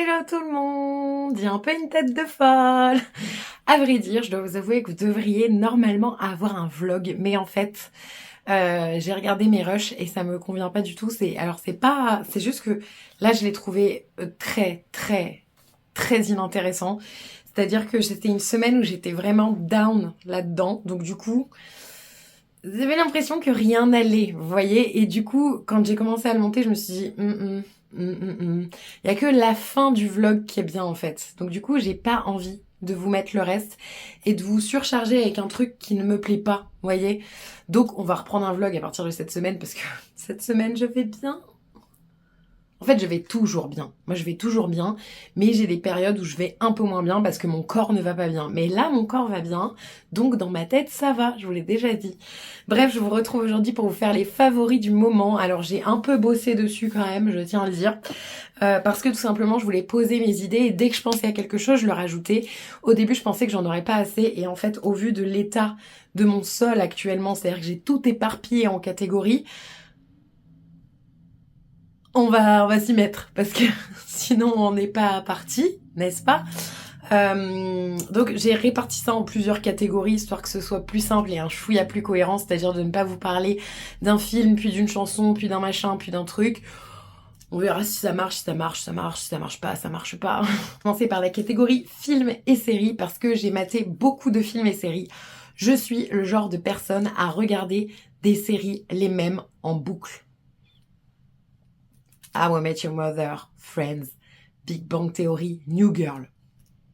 Hello tout le monde, j'ai un peu une tête de folle. À vrai dire, je dois vous avouer que vous devriez normalement avoir un vlog, mais en fait, j'ai regardé mes rushs et ça me convient pas du tout. C'est juste que là, je l'ai trouvé très inintéressant. C'est-à-dire que c'était une semaine où j'étais vraiment down là-dedans, donc du coup, j'avais l'impression que rien n'allait, vous voyez. Et du coup, quand j'ai commencé à le monter, je me suis dit, Il y a que la fin du vlog qui est bien en fait. Donc du coup, j'ai pas envie de vous mettre le reste et de vous surcharger avec un truc qui ne me plaît pas, vous voyez. Donc on va reprendre un vlog à partir de cette semaine parce que cette semaine je vais bien. En fait, je vais toujours bien. Moi, je vais toujours bien, mais j'ai des périodes où je vais un peu moins bien parce que mon corps ne va pas bien. Mais là, mon corps va bien, donc dans ma tête, ça va, je vous l'ai déjà dit. Bref, je vous retrouve aujourd'hui pour vous faire les favoris du moment. Alors, j'ai un peu bossé dessus quand même, je tiens à le dire, parce que tout simplement, je voulais poser mes idées et dès que je pensais à quelque chose, je le rajoutais. Au début, je pensais que j'en aurais pas assez et en fait, au vu de l'état de mon sol actuellement, c'est-à-dire que j'ai tout éparpillé en catégories, on va s'y mettre parce que sinon on n'est pas parti, n'est-ce pas? Donc j'ai réparti ça en plusieurs catégories histoire que ce soit plus simple et un chouïa plus cohérent, c'est-à-dire de ne pas vous parler d'un film, puis d'une chanson, puis d'un machin, puis d'un truc. On verra si ça marche, si ça marche, ça marche, si ça marche pas, ça marche pas. On va commencer par la catégorie films et séries parce que j'ai maté beaucoup de films et séries. Je suis le genre de personne à regarder des séries les mêmes en boucle. How I Met Your Mother, Friends, Big Bang Theory, New Girl.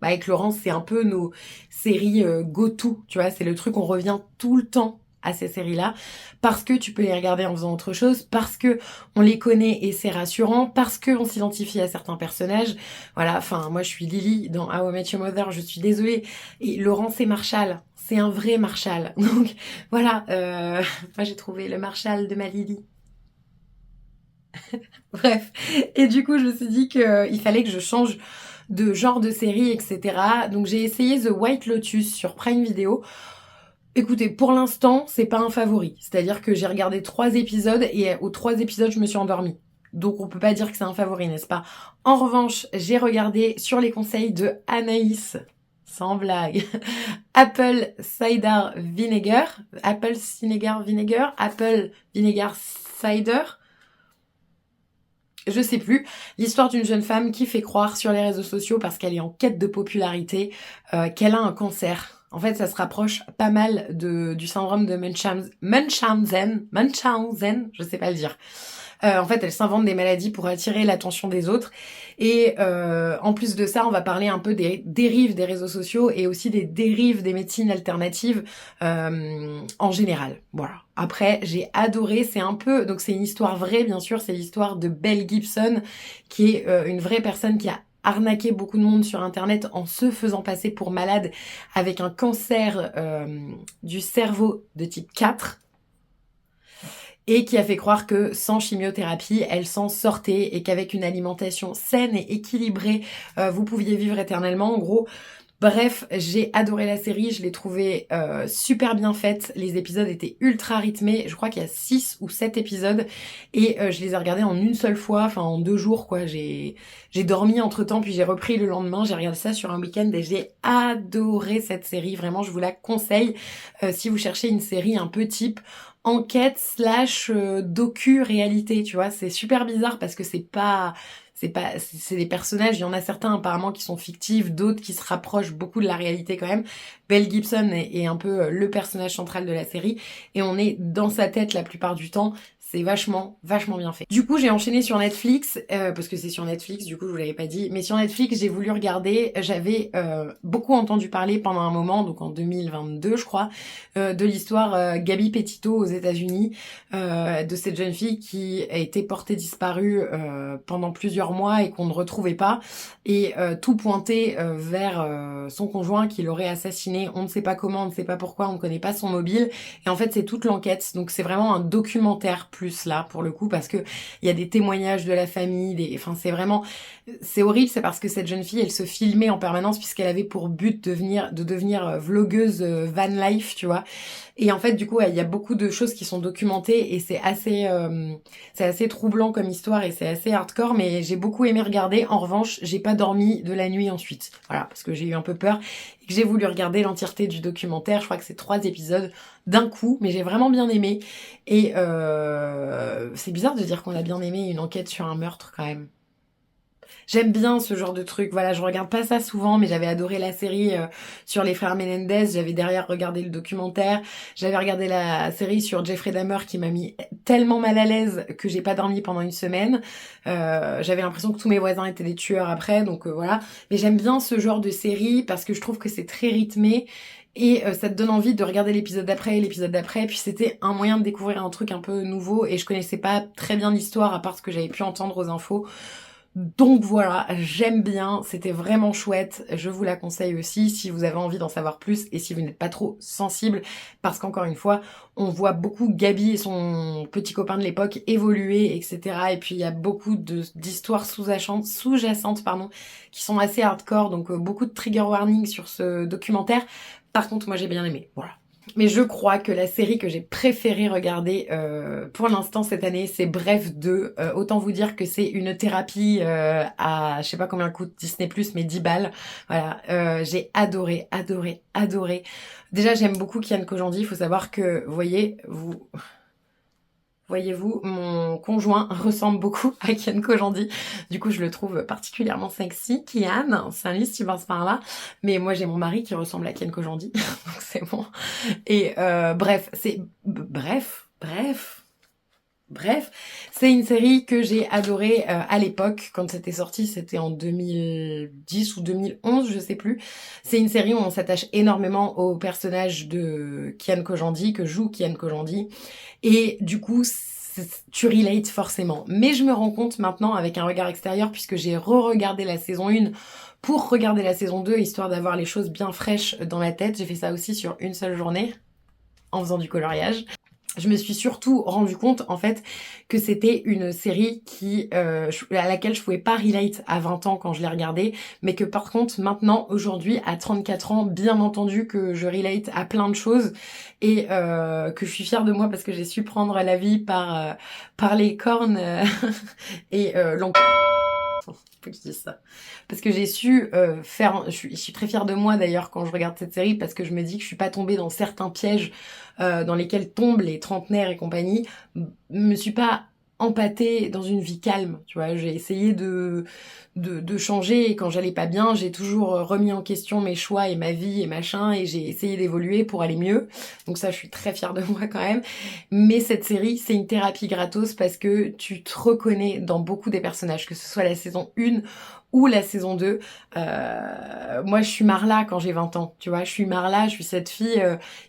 Bah, avec Laurence, c'est un peu nos séries go-to, tu vois, c'est le truc, on revient tout le temps à ces séries-là, parce que tu peux les regarder en faisant autre chose, parce que on les connaît et c'est rassurant, parce que on s'identifie à certains personnages. Voilà, enfin, moi je suis Lily dans How I Met Your Mother, je suis désolée. Et Laurence c'est Marshall, c'est un vrai Marshall. Donc voilà, moi j'ai trouvé le Marshall de ma Lily. Bref, et du coup je me suis dit qu'il fallait que je change de genre de série, etc. Donc j'ai essayé The White Lotus sur Prime Video. Écoutez, pour l'instant, c'est pas un favori. C'est-à-dire que j'ai regardé 3 épisodes et aux 3 épisodes, je me suis endormie. Donc on peut pas dire que c'est un favori, n'est-ce pas? En revanche, j'ai regardé sur les conseils de Anaïs, sans blague, Apple Cider Vinegar, Apple Cider Vinegar, Apple Vinegar Cider, je sais plus, l'histoire d'une jeune femme qui fait croire sur les réseaux sociaux parce qu'elle est en quête de popularité qu'elle a un cancer. En fait, ça se rapproche pas mal du syndrome de Munchausen, je sais pas le dire. En fait, elle s'invente des maladies pour attirer l'attention des autres. Et en plus de ça, on va parler un peu des dérives des réseaux sociaux et aussi des dérives des médecines alternatives en général. Voilà. Après, j'ai adoré. Donc c'est une histoire vraie, bien sûr. C'est l'histoire de Belle Gibson, qui est une vraie personne qui a arnaqué beaucoup de monde sur Internet en se faisant passer pour malade avec un cancer du cerveau de type 4. Et qui a fait croire que sans chimiothérapie, elle s'en sortait et qu'avec une alimentation saine et équilibrée, vous pouviez vivre éternellement. En gros, bref, j'ai adoré la série, je l'ai trouvée super bien faite. Les épisodes étaient ultra rythmés. Je crois qu'il y a 6 ou 7 épisodes et je les ai regardés en une seule fois, enfin en 2 jours quoi. J'ai dormi entre-temps puis j'ai repris le lendemain. J'ai regardé ça sur un week-end et j'ai adoré cette série. Vraiment, je vous la conseille si vous cherchez une série un peu type enquête slash docu-réalité, tu vois. C'est super bizarre parce que c'est des personnages, il y en a certains apparemment qui sont fictifs, d'autres qui se rapprochent beaucoup de la réalité quand même. Belle Gibson est un peu le personnage central de la série et on est dans sa tête la plupart du temps. C'est vachement bien fait. Du coup, j'ai enchaîné sur Netflix, parce que c'est sur Netflix, du coup, je vous l'avais pas dit. Mais sur Netflix, j'ai voulu regarder, j'avais beaucoup entendu parler pendant un moment, donc en 2022, je crois, de l'histoire Gabby Petito aux États-Unis, de cette jeune fille qui a été portée disparue pendant plusieurs mois et qu'on ne retrouvait pas. Et tout pointait vers son conjoint qui l'aurait assassiné. On ne sait pas comment, on ne sait pas pourquoi, on ne connaît pas son mobile. Et en fait, c'est toute l'enquête. Donc c'est vraiment un documentaire plus là pour le coup parce que il y a des témoignages de la famille, enfin c'est horrible, c'est parce que cette jeune fille elle se filmait en permanence puisqu'elle avait pour but de devenir vlogueuse van life, tu vois. Et en fait, du coup, ouais, il y a beaucoup de choses qui sont documentées et c'est assez troublant comme histoire et c'est assez hardcore, mais j'ai beaucoup aimé regarder. En revanche, j'ai pas dormi de la nuit ensuite. Voilà, parce que j'ai eu un peu peur et que j'ai voulu regarder l'entièreté du documentaire. Je crois que c'est 3 épisodes d'un coup, mais j'ai vraiment bien aimé. Et c'est bizarre de dire qu'on a bien aimé une enquête sur un meurtre quand même. J'aime bien ce genre de truc. Voilà, je regarde pas ça souvent, mais j'avais adoré la série sur les frères Menendez. J'avais derrière regardé le documentaire. J'avais regardé la série sur Jeffrey Dahmer qui m'a mis tellement mal à l'aise que j'ai pas dormi pendant une semaine. J'avais l'impression que tous mes voisins étaient des tueurs après, donc voilà. Mais j'aime bien ce genre de série parce que je trouve que c'est très rythmé. Et ça te donne envie de regarder l'épisode d'après, l'épisode d'après. Puis c'était un moyen de découvrir un truc un peu nouveau. Et je connaissais pas très bien l'histoire à part ce que j'avais pu entendre aux infos. Donc voilà, j'aime bien, c'était vraiment chouette, je vous la conseille aussi si vous avez envie d'en savoir plus et si vous n'êtes pas trop sensible, parce qu'encore une fois, on voit beaucoup Gabi et son petit copain de l'époque évoluer, etc. Et puis il y a beaucoup d'histoires sous-jacentes, pardon, qui sont assez hardcore, donc beaucoup de trigger warning sur ce documentaire. Par contre, moi j'ai bien aimé, voilà. Mais je crois que la série que j'ai préféré regarder pour l'instant cette année, c'est Bref 2. Autant vous dire que c'est une thérapie à je sais pas combien coûte Disney+, mais 10 balles. Voilà, j'ai adoré, adoré, adoré. Déjà, j'aime beaucoup Kian Kojandi. Il faut savoir que, voyez-vous, mon conjoint ressemble beaucoup à Kian Kojandi. Du coup, je le trouve particulièrement sexy. Kian, salut si tu passes par là. Mais moi, j'ai mon mari qui ressemble à Kian Kojandi. Donc c'est bon. Et bref, c'est une série que j'ai adorée à l'époque quand c'était sorti, c'était en 2010 ou 2011, je sais plus. C'est une série où on s'attache énormément au personnage de Kian Kojandi, que joue Kian Kojandi, et du coup tu relates forcément. Mais je me rends compte maintenant avec un regard extérieur, puisque j'ai re-regardé la saison 1 pour regarder la saison 2, histoire d'avoir les choses bien fraîches dans la tête. J'ai fait ça aussi sur une seule journée, en faisant du coloriage. Je me suis surtout rendu compte, en fait, que c'était une série à laquelle je pouvais pas relate à 20 ans quand je l'ai regardée, mais que par contre, maintenant, aujourd'hui, à 34 ans, bien entendu que je relate à plein de choses et que je suis fière de moi parce que j'ai su prendre la vie par les cornes et l'enculé. Faut que je dise ça. Parce que j'ai su je suis très fière de moi d'ailleurs quand je regarde cette série, parce que je me dis que je suis pas tombée dans certains pièges dans lesquels tombent les trentenaires et compagnie. Me suis pas empâtée dans une vie calme, tu vois. J'ai essayé de changer, et quand j'allais pas bien, j'ai toujours remis en question mes choix et ma vie et machin, et j'ai essayé d'évoluer pour aller mieux. Donc ça, je suis très fière de moi quand même. Mais cette série, c'est une thérapie gratos parce que tu te reconnais dans beaucoup des personnages, que ce soit la saison 1 ou la saison 2. Moi, je suis Marla quand j'ai 20 ans, tu vois. Je suis Marla, je suis cette fille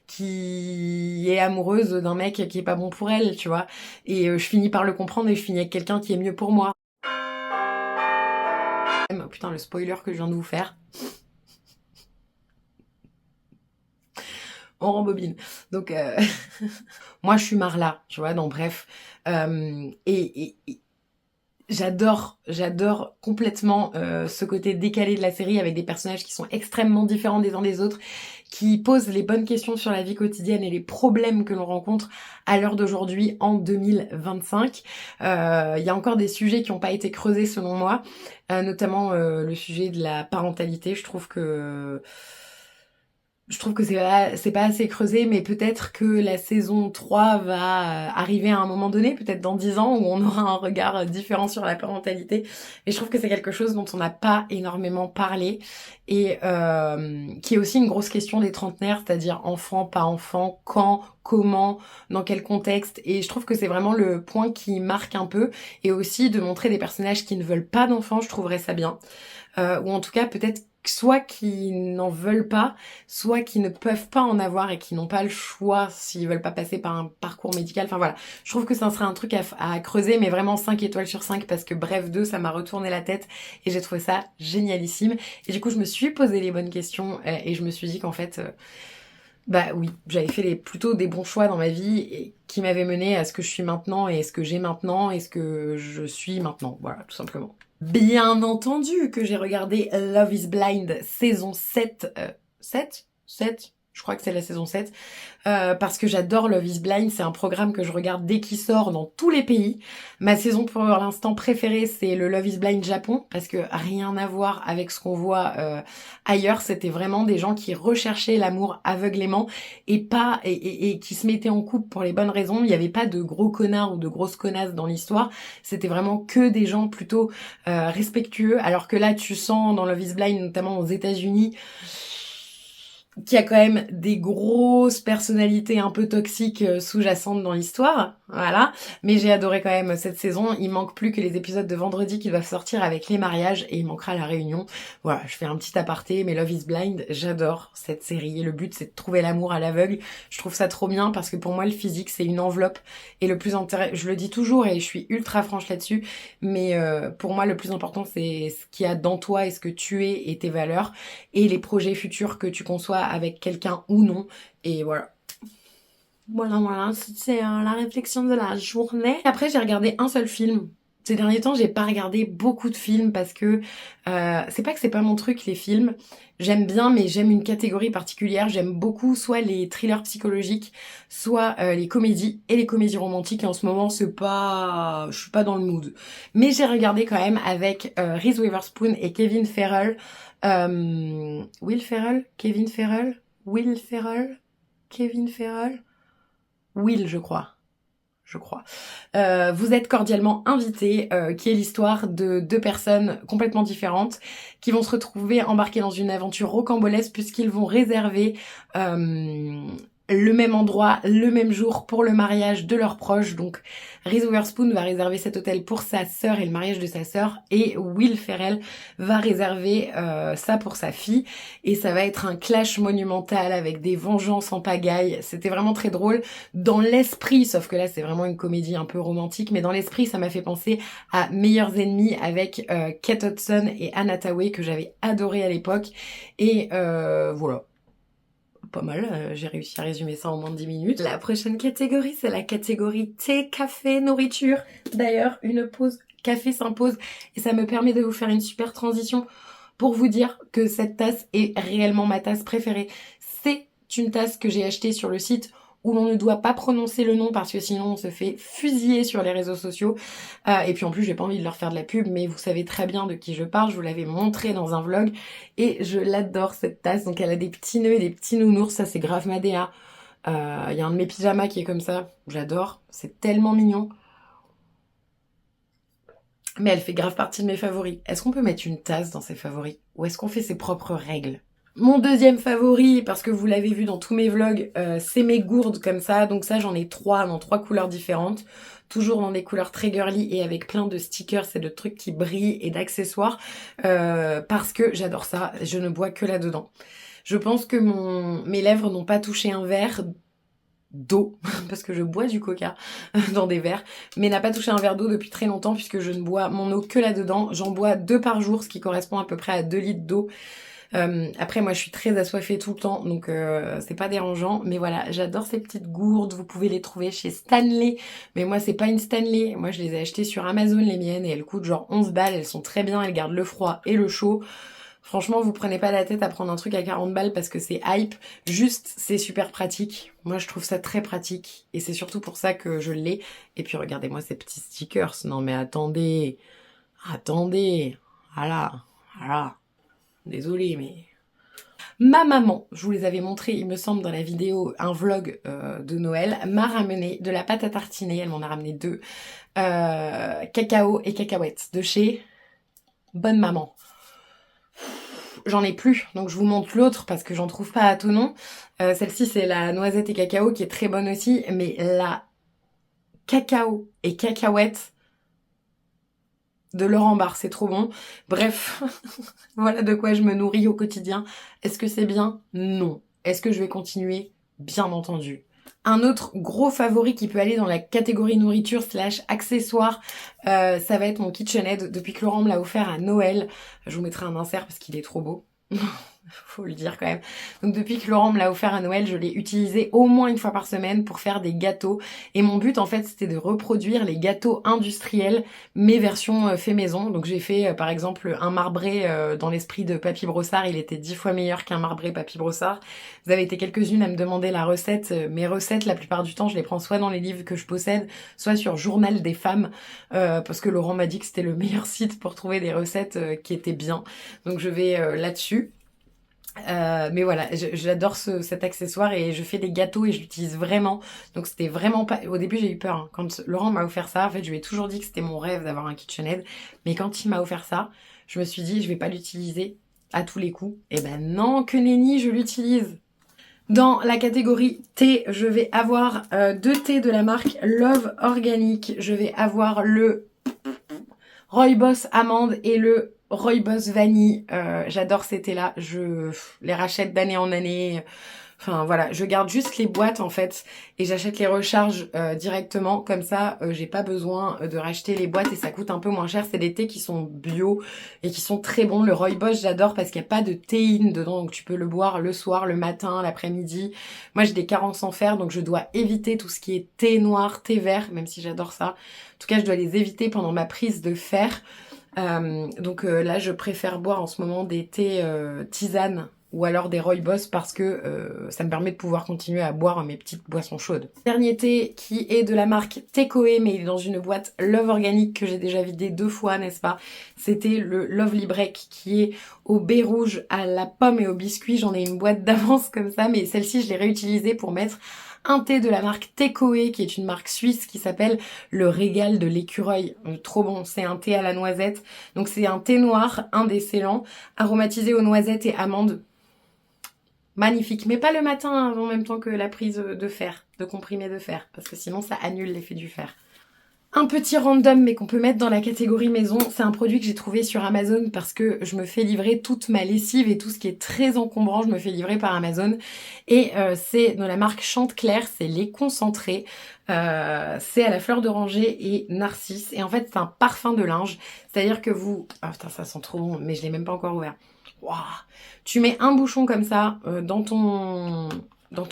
qui est amoureuse d'un mec qui est pas bon pour elle, tu vois. Et je finis par le comprendre et je finis avec quelqu'un qui est mieux pour moi. Putain, le spoiler que je viens de vous faire. On rembobine. Donc, moi, je suis Marla, tu vois, dans Bref. Et j'adore complètement ce côté décalé de la série, avec des personnages qui sont extrêmement différents des uns des autres, qui posent les bonnes questions sur la vie quotidienne et les problèmes que l'on rencontre à l'heure d'aujourd'hui en 2025. Il y a encore des sujets qui n'ont pas été creusés selon moi, notamment le sujet de la parentalité. Je trouve que c'est pas assez creusé, mais peut-être que la saison 3 va arriver à un moment donné, peut-être dans 10 ans, où on aura un regard différent sur la parentalité. Mais je trouve que c'est quelque chose dont on n'a pas énormément parlé, et qui est aussi une grosse question des trentenaires, c'est-à-dire enfant, pas enfant, quand, comment, dans quel contexte. Et je trouve que c'est vraiment le point qui marque un peu, et aussi de montrer des personnages qui ne veulent pas d'enfants, je trouverais ça bien. Ou en tout cas peut-être soit qui n'en veulent pas, soit qui ne peuvent pas en avoir et qui n'ont pas le choix s'ils veulent pas passer par un parcours médical. Enfin voilà, je trouve que ça serait un truc à creuser, mais vraiment 5 étoiles sur 5, parce que Bref 2, ça m'a retourné la tête et j'ai trouvé ça génialissime. Et du coup, je me suis posé les bonnes questions et je me suis dit qu'en fait, bah oui, j'avais fait plutôt des bons choix dans ma vie, et qui m'avaient mené à ce que je suis maintenant et ce que j'ai maintenant et ce que je suis maintenant. Voilà, tout simplement. Bien entendu que j'ai regardé Love is Blind saison 7. 7 7 Je crois que c'est la saison 7. Parce que j'adore Love is Blind. C'est un programme que je regarde dès qu'il sort dans tous les pays. Ma saison pour l'instant préférée, c'est le Love is Blind Japon. Parce que rien à voir avec ce qu'on voit ailleurs. C'était vraiment des gens qui recherchaient l'amour aveuglément et qui se mettaient en couple pour les bonnes raisons. Il n'y avait pas de gros connards ou de grosses connasses dans l'histoire. C'était vraiment que des gens plutôt respectueux. Alors que là, tu sens dans Love is Blind, notamment aux États-Unis, qui a quand même des grosses personnalités un peu toxiques sous-jacentes dans l'histoire, voilà. Mais j'ai adoré quand même cette saison. Il manque plus que les épisodes de vendredi qui doivent sortir avec les mariages et il manquera la réunion. Voilà, je fais un petit aparté, mais Love is Blind, j'adore cette série. Le but, c'est de trouver l'amour à l'aveugle. Je trouve ça trop bien parce que pour moi, le physique, c'est une enveloppe. Et le plus intéressant, je le dis toujours et je suis ultra franche là-dessus, mais pour moi, le plus important, c'est ce qu'il y a dans toi et ce que tu es et tes valeurs et les projets futurs que tu conçois avec quelqu'un ou non. Et voilà. Voilà, c'est la réflexion de la journée. Après, j'ai regardé un seul film. Ces derniers temps, j'ai pas regardé beaucoup de films parce que c'est pas que c'est pas mon truc, les films. J'aime bien, mais j'aime une catégorie particulière. J'aime beaucoup soit les thrillers psychologiques, soit les comédies et les comédies romantiques. Et en ce moment, je suis pas dans le mood. Mais j'ai regardé quand même avec Reese Witherspoon et Kevin Ferrell. Will Ferrell, Kevin Ferrell, Will Ferrell, Kevin Ferrell, Will, je crois. Vous êtes cordialement invités, qui est l'histoire de deux personnes complètement différentes qui vont se retrouver embarquées dans une aventure rocambolesque puisqu'ils vont réserver le même endroit, le même jour pour le mariage de leurs proches. Donc Reese Witherspoon va réserver cet hôtel pour sa sœur et le mariage de sa sœur, et Will Ferrell va réserver ça pour sa fille, et ça va être un clash monumental avec des vengeances en pagaille. C'était vraiment très drôle dans l'esprit, sauf que là c'est vraiment une comédie un peu romantique, mais dans l'esprit ça m'a fait penser à Meilleurs Ennemis avec Kate Hudson et Anne Hathaway que j'avais adoré à l'époque, et voilà. Pas mal, j'ai réussi à résumer ça en moins de 10 minutes. La prochaine catégorie, c'est la catégorie thé, café, nourriture. D'ailleurs, une pause café s'impose et ça me permet de vous faire une super transition pour vous dire que cette tasse est réellement ma tasse préférée. C'est une tasse que j'ai achetée sur le site où l'on ne doit pas prononcer le nom parce que sinon on se fait fusiller sur les réseaux sociaux. Et puis en plus j'ai pas envie de leur faire de la pub, mais vous savez très bien de qui je parle, je vous l'avais montré dans un vlog et je l'adore cette tasse. Donc elle a des petits nœuds et des petits nounours, ça c'est grave Madea. Il y a un de mes pyjamas qui est comme ça, j'adore, c'est tellement mignon. Mais elle fait grave partie de mes favoris. Est-ce qu'on peut mettre une tasse dans ses favoris? Ou est-ce qu'on fait ses propres règles? Mon deuxième favori, parce que vous l'avez vu dans tous mes vlogs, c'est mes gourdes comme ça. Donc ça, j'en ai 3 dans 3 couleurs différentes. Toujours dans des couleurs très girly et avec plein de stickers et de trucs qui brillent et d'accessoires. Parce que j'adore ça. Je ne bois que là-dedans. Je pense que mes lèvres n'ont pas touché un verre d'eau, parce que je bois du coca dans des verres, mais n'a pas touché un verre d'eau depuis très longtemps puisque je ne bois mon eau que là-dedans. J'en bois 2 par jour, ce qui correspond à peu près à 2 litres d'eau. Après moi je suis très assoiffée tout le temps, donc c'est pas dérangeant, mais voilà, j'adore ces petites gourdes. Vous pouvez les trouver chez Stanley, mais moi c'est pas une Stanley, moi je les ai achetées sur Amazon les miennes, et elles coûtent genre 11 balles, elles sont très bien, elles gardent le froid et le chaud. Franchement, vous prenez pas la tête à prendre un truc à 40 balles parce que c'est hype. Juste, c'est super pratique. Moi, je trouve ça très pratique. Et c'est surtout pour ça que je l'ai. Et puis, regardez-moi ces petits stickers. Non, mais attendez. Voilà. Désolée, mais... Ma maman, je vous les avais montrés, il me semble, dans la vidéo, un vlog de Noël, m'a ramené de la pâte à tartiner. Elle m'en a ramené 2. Cacao et cacahuètes de chez Bonne Maman. J'en ai plus, donc je vous montre l'autre parce que j'en trouve pas à tout nom. Celle-ci c'est la noisette et cacao qui est très bonne aussi, mais la cacao et cacahuète de Laurent Barre, c'est trop bon. Bref, voilà de quoi je me nourris au quotidien. Est-ce que c'est bien? Non. Est-ce que je vais continuer? Bien entendu. Un autre gros favori qui peut aller dans la catégorie nourriture / accessoire, ça va être mon KitchenAid. Depuis que Laurent me l'a offert à Noël, je vous mettrai un insert parce qu'il est trop beau. faut le dire quand même. Donc depuis que Laurent me l'a offert à Noël, je l'ai utilisé au moins une fois par semaine pour faire des gâteaux. Et mon but en fait c'était de reproduire les gâteaux industriels, mais version fait maison. Donc j'ai fait par exemple un marbré dans l'esprit de Papy Brossard, il était 10 fois meilleur qu'un marbré Papy Brossard. Vous avez été quelques-unes à me demander la recette. Mes recettes la plupart du temps je les prends soit dans les livres que je possède, soit sur Journal des femmes, parce que Laurent m'a dit que c'était le meilleur site pour trouver des recettes qui étaient bien. Donc je vais là-dessus. Mais voilà, j'adore cet accessoire et je fais des gâteaux et je l'utilise vraiment. Donc c'était vraiment pas... Au début j'ai eu peur, hein. Quand Laurent m'a offert ça, en fait je lui ai toujours dit que c'était mon rêve d'avoir un KitchenAid. Mais quand il m'a offert ça, je me suis dit je vais pas l'utiliser à tous les coups. Et ben non, que nenni, je l'utilise. Dans la catégorie thé, je vais avoir deux thés de la marque Love Organic. Je vais avoir le Rooibos amande et le Rooibos vanille. J'adore ces thés-là. Je les rachète d'année en année. Enfin voilà, je garde juste les boîtes en fait et j'achète les recharges directement. Comme ça, j'ai pas besoin de racheter les boîtes et ça coûte un peu moins cher. C'est des thés qui sont bio et qui sont très bons. Le Rooibos, j'adore parce qu'il n'y a pas de théine dedans. Donc tu peux le boire le soir, le matin, l'après-midi. Moi, j'ai des carences en fer, donc je dois éviter tout ce qui est thé noir, thé vert, même si j'adore ça. En tout cas, je dois les éviter pendant ma prise de fer. Donc là, je préfère boire en ce moment des thés tisanes ou alors des rooibos parce que ça me permet de pouvoir continuer à boire mes petites boissons chaudes. Dernier thé qui est de la marque Tekoé, mais il est dans une boîte Love Organic que j'ai déjà vidé 2 fois, n'est-ce pas? C'était le Lovely Break qui est au baie rouge, à la pomme et au biscuit. J'en ai une boîte d'avance comme ça, mais celle-ci je l'ai réutilisée pour mettre un thé de la marque Tekoé, qui est une marque suisse qui s'appelle le Régal de l'écureuil. Trop bon, c'est un thé à la noisette. Donc c'est un thé noir indécélant, aromatisé aux noisettes et amandes. Magnifique, mais pas le matin en même temps que la prise de fer, de comprimé de fer, parce que sinon ça annule l'effet du fer. Un petit random mais qu'on peut mettre dans la catégorie maison, c'est un produit que j'ai trouvé sur Amazon parce que je me fais livrer toute ma lessive et tout ce qui est très encombrant, je me fais livrer par Amazon. Et c'est de la marque Chanteclair, c'est lait concentré, c'est à la fleur d'oranger et narcisse. Et en fait c'est un parfum de linge, c'est-à-dire que vous... Ah putain ça sent trop bon, mais je l'ai même pas encore ouvert. Wow. Tu mets un bouchon comme ça dans ton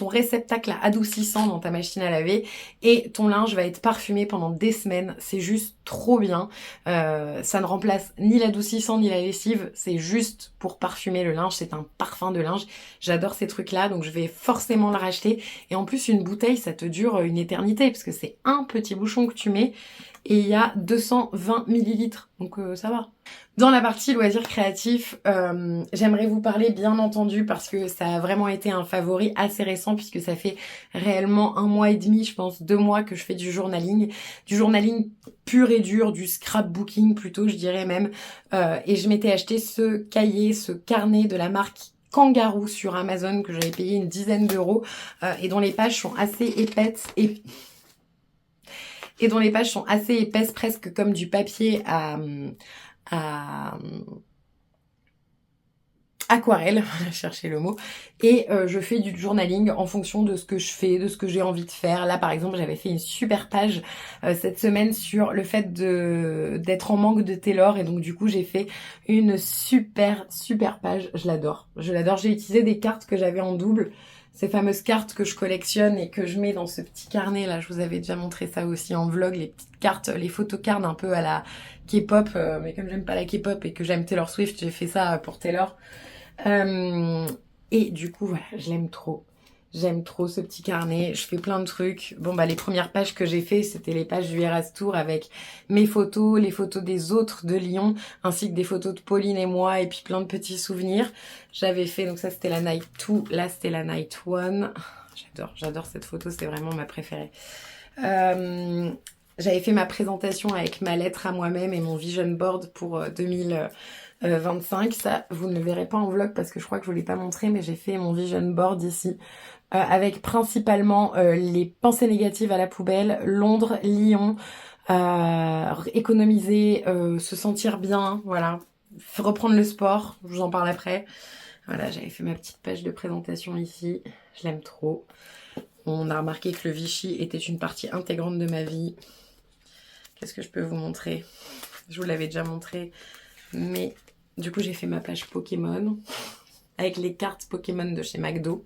réceptacle adoucissant dans ta machine à laver et ton linge va être parfumé pendant des semaines. C'est juste trop bien. Ça ne remplace ni l'adoucissant ni la lessive. C'est juste pour parfumer le linge. C'est un parfum de linge. J'adore ces trucs-là, donc je vais forcément le racheter. Et en plus, une bouteille, ça te dure une éternité parce que c'est un petit bouchon que tu mets et il y a 220 millilitres. Donc ça va. Dans la partie loisirs créatifs, j'aimerais vous parler bien entendu parce que ça a vraiment été un favori assez récent puisque ça fait réellement 1 mois et demi, je pense 2 mois que je fais du journaling pur et dur, du scrapbooking plutôt je dirais même, et je m'étais acheté ce cahier, ce carnet de la marque Kangaroo sur Amazon que j'avais payé une dizaine d'euros et dont les pages sont assez épaisses et dont les pages sont assez épaisses, presque comme du papier à aquarelle, chercher le mot, et je fais du journaling en fonction de ce que je fais, de ce que j'ai envie de faire. Là par exemple j'avais fait une super page cette semaine sur le fait d'être en manque de Taylor et donc du coup j'ai fait une super page, je l'adore, j'ai utilisé des cartes que j'avais en double, ces fameuses cartes que je collectionne et que je mets dans ce petit carnet là, je vous avais déjà montré ça aussi en vlog, les petites cartes, les photocards un peu à la K-pop, mais comme j'aime pas la K-pop et que j'aime Taylor Swift, j'ai fait ça pour Taylor. Et du coup voilà, je l'aime trop. J'aime trop ce petit carnet, je fais plein de trucs. Bon bah les premières pages que j'ai fait, c'était les pages du Eras Tour avec mes photos, les photos des autres de Lyon, ainsi que des photos de Pauline et moi, et puis plein de petits souvenirs. J'avais fait, donc ça c'était la night 2, là c'était la night 1. J'adore cette photo, c'est vraiment ma préférée. J'avais fait ma présentation avec ma lettre à moi-même et mon vision board pour 2025. Ça, vous ne le verrez pas en vlog parce que je crois que je vous l'ai pas montré, mais j'ai fait mon vision board ici. Avec principalement les pensées négatives à la poubelle, Londres, Lyon, économiser, se sentir bien, voilà, reprendre le sport, je vous en parle après. Voilà, j'avais fait ma petite page de présentation ici, je l'aime trop. On a remarqué que le Vichy était une partie intégrante de ma vie. Qu'est-ce que je peux vous montrer? Je vous l'avais déjà montré, mais du coup j'ai fait ma page Pokémon avec les cartes Pokémon de chez McDo.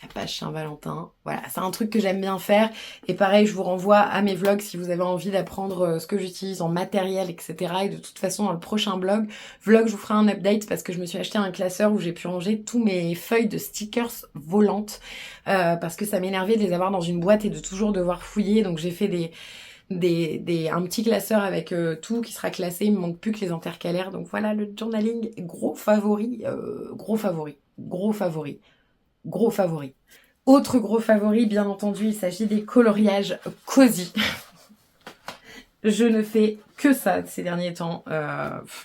La page Saint-Valentin. Voilà, c'est un truc que j'aime bien faire. Et pareil, je vous renvoie à mes vlogs si vous avez envie d'apprendre ce que j'utilise en matériel, etc. Et de toute façon, dans le prochain vlog, je vous ferai un update parce que je me suis acheté un classeur où j'ai pu ranger tous mes feuilles de stickers volantes. Parce que ça m'énervait de les avoir dans une boîte et de toujours devoir fouiller. Donc j'ai fait un petit classeur avec tout qui sera classé. Il me manque plus que les intercalaires. Donc voilà, le journaling, gros favori. Autre gros favori, bien entendu, il s'agit des coloriages cosy. Je ne fais que ça ces derniers temps.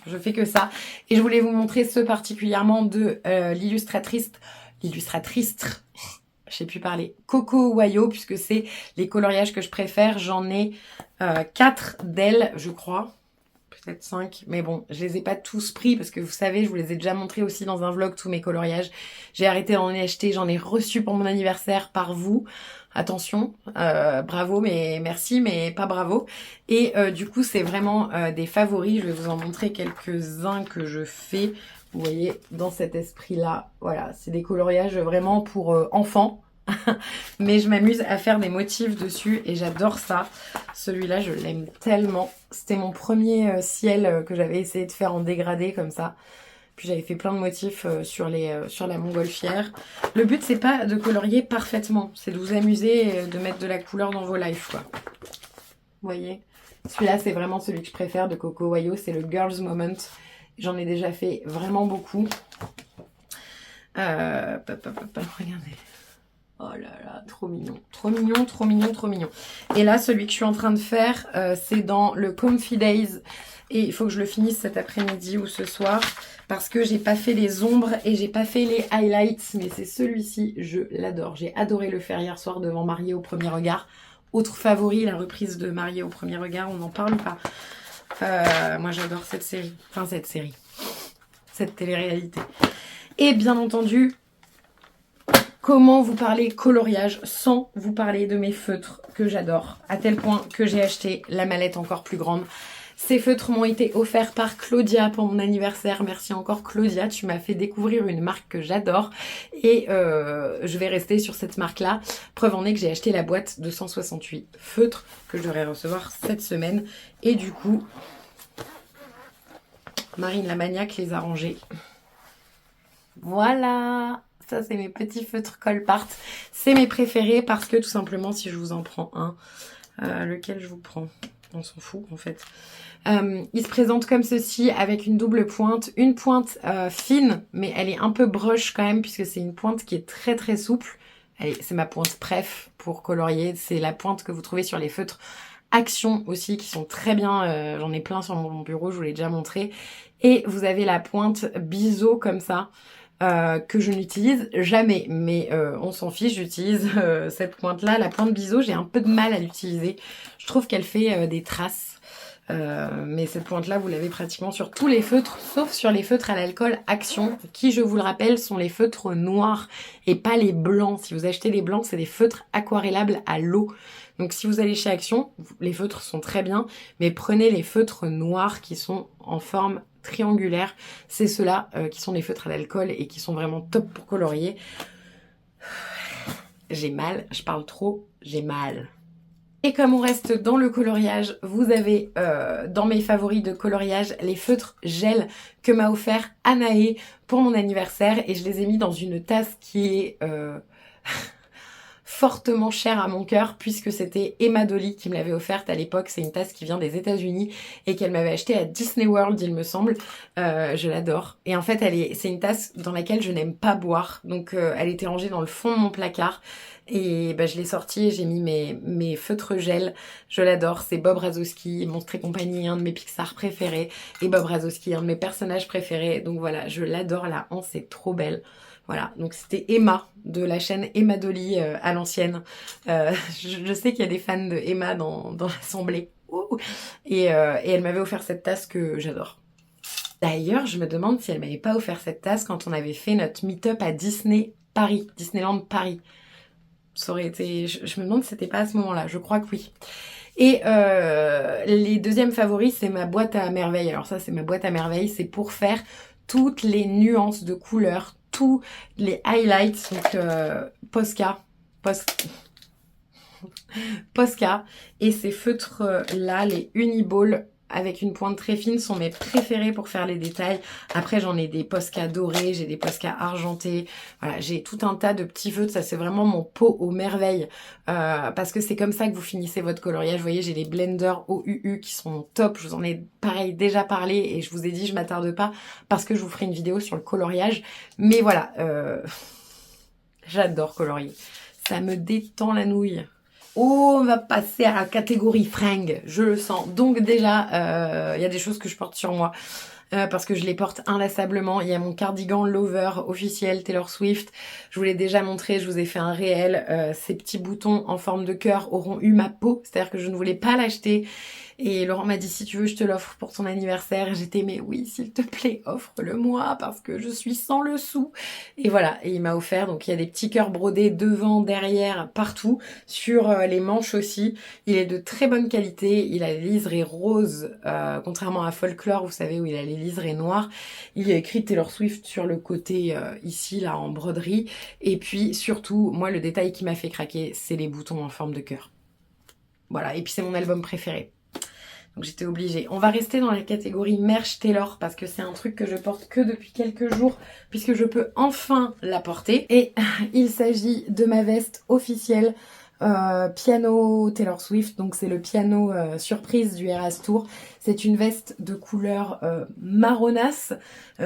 Je fais que ça. Et je voulais vous montrer ceux particulièrement de l'illustratrice, je sais plus parler, Coco Wayo, puisque c'est les coloriages que je préfère. J'en ai 4 d'elles, je crois. Peut-être 5, mais bon, je les ai pas tous pris parce que vous savez, je vous les ai déjà montrés aussi dans un vlog, tous mes coloriages. J'ai arrêté d'en acheter, j'en ai reçu pour mon anniversaire par vous. Attention, bravo, mais merci, mais pas bravo. Et du coup, c'est vraiment des favoris. Je vais vous en montrer quelques-uns que je fais. Vous voyez, dans cet esprit-là, voilà, c'est des coloriages vraiment pour enfants. Mais je m'amuse à faire des motifs dessus et j'adore ça. Celui-là, je l'aime tellement. C'était mon premier ciel que j'avais essayé de faire en dégradé comme ça. Puis j'avais fait plein de motifs sur la montgolfière. Le but, c'est pas de colorier parfaitement. C'est de vous amuser et de mettre de la couleur dans vos lives, quoi. Vous voyez? Celui-là, c'est vraiment celui que je préfère de Coco Wayo. C'est le Girls Moment. J'en ai déjà fait vraiment beaucoup. Regardez. Oh là là, trop mignon. Trop mignon, trop mignon, trop mignon. Et là, celui que je suis en train de faire, c'est dans le Comfy Days. Et il faut que je le finisse cet après-midi ou ce soir. Parce que j'ai pas fait les ombres et j'ai pas fait les highlights. Mais c'est celui-ci, je l'adore. J'ai adoré le faire hier soir devant Mariée au premier regard. Autre favori, la reprise de Mariée au premier regard. On n'en parle pas. Moi, j'adore cette série. Enfin, cette télé-réalité. Et bien entendu... Comment vous parler coloriage sans vous parler de mes feutres que j'adore, à tel point que j'ai acheté la mallette encore plus grande. Ces feutres m'ont été offerts par Claudia pour mon anniversaire. Merci encore Claudia, tu m'as fait découvrir une marque que j'adore et je vais rester sur cette marque-là. Preuve en est que j'ai acheté la boîte de 168 feutres que je devrais recevoir cette semaine. Et du coup, Marine la maniaque les a rangés. Voilà! Ça, c'est mes petits feutres Colpart. C'est mes préférés parce que tout simplement, si je vous en prends un, lequel je vous prends? On s'en fout en fait. Il se présente comme ceci avec une double pointe. Une pointe fine, mais elle est un peu broche quand même puisque c'est une pointe qui est très très souple. C'est ma pointe préf pour colorier. C'est la pointe que vous trouvez sur les feutres Action aussi qui sont très bien. J'en ai plein sur mon bureau, je vous l'ai déjà montré. Et vous avez la pointe biseau comme ça. Que je n'utilise jamais, mais on s'en fiche, j'utilise cette pointe-là. La pointe biseau, j'ai un peu de mal à l'utiliser. Je trouve qu'elle fait des traces. Mais cette pointe-là, vous l'avez pratiquement sur tous les feutres, sauf sur les feutres à l'alcool Action, qui, je vous le rappelle, sont les feutres noirs et pas les blancs. Si vous achetez les blancs, c'est des feutres aquarellables à l'eau. Donc si vous allez chez Action, les feutres sont très bien, mais prenez les feutres noirs qui sont en forme triangulaire. C'est ceux-là qui sont les feutres à l'alcool et qui sont vraiment top pour colorier. J'ai mal, je parle trop, j'ai mal. Et comme on reste dans le coloriage, vous avez dans mes favoris de coloriage les feutres gel que m'a offert Anaé pour mon anniversaire. Et je les ai mis dans une tasse qui est... fortement chère à mon cœur puisque c'était Emma Dolly qui me l'avait offerte à l'époque. C'est une tasse qui vient des États-Unis et qu'elle m'avait achetée à Disney World, il me semble. Je l'adore. Et en fait, c'est une tasse dans laquelle je n'aime pas boire. Donc, elle était rangée dans le fond de mon placard. Et je l'ai sortie et j'ai mis mes feutres gel. Je l'adore. C'est Bob Razowski, Monstres et compagnie, un de mes Pixar préférés. Et Bob Razowski, un de mes personnages préférés. Donc voilà, je l'adore. La hanse est trop belle. Voilà, donc c'était Emma de la chaîne Emma Dolly à l'ancienne. Je sais qu'il y a des fans de Emma dans l'assemblée. Et elle m'avait offert cette tasse que j'adore. D'ailleurs, je me demande si elle m'avait pas offert cette tasse quand on avait fait notre meet-up à Disneyland Paris. Ça aurait été... Je me demande si c'était pas à ce moment-là, je crois que oui. Et les deuxièmes favoris, c'est ma boîte à merveilles. Alors ça, c'est ma boîte à merveilles, c'est pour faire toutes les nuances de couleurs, tous les highlights, donc Posca, Posca, et ces feutres là, les Uniball avec une pointe très fine sont mes préférés pour faire les détails. Après j'en ai des Posca dorés, j'ai des Posca argentés, voilà, j'ai tout un tas de petits feutres, ça c'est vraiment mon pot aux merveilles, parce que c'est comme ça que vous finissez votre coloriage. Vous voyez, j'ai les blenders OUU qui sont top, je vous en ai pareil déjà parlé et je vous ai dit je m'attarde pas parce que je vous ferai une vidéo sur le coloriage, mais voilà, j'adore colorier, ça me détend la nouille. Oh, on va passer à la catégorie fringues, je le sens. Donc déjà, il y a des choses que je porte sur moi. Parce que je les porte inlassablement. Il y a mon cardigan Lover officiel Taylor Swift. Je vous l'ai déjà montré, je vous ai fait un réel. Ces petits boutons en forme de cœur auront eu ma peau. C'est-à-dire que je ne voulais pas l'acheter. Et Laurent m'a dit, si tu veux, je te l'offre pour ton anniversaire. J'étais, mais oui, s'il te plaît, offre-le-moi parce que je suis sans le sou. Et voilà, et il m'a offert. Donc il y a des petits cœurs brodés devant, derrière, partout. Sur les manches aussi. Il est de très bonne qualité. Il a les liserés roses, contrairement à Folklore, vous savez, où il a les liserés noirs. Il y a écrit Taylor Swift sur le côté ici, là, en broderie. Et puis, surtout, moi, le détail qui m'a fait craquer, c'est les boutons en forme de cœur. Voilà, et puis c'est mon album préféré. Donc j'étais obligée. On va rester dans la catégorie merch Taylor parce que c'est un truc que je porte que depuis quelques jours puisque je peux enfin la porter. Et il s'agit de ma veste officielle piano Taylor Swift. Donc c'est le piano surprise du Eras Tour. C'est une veste de couleur marronasse.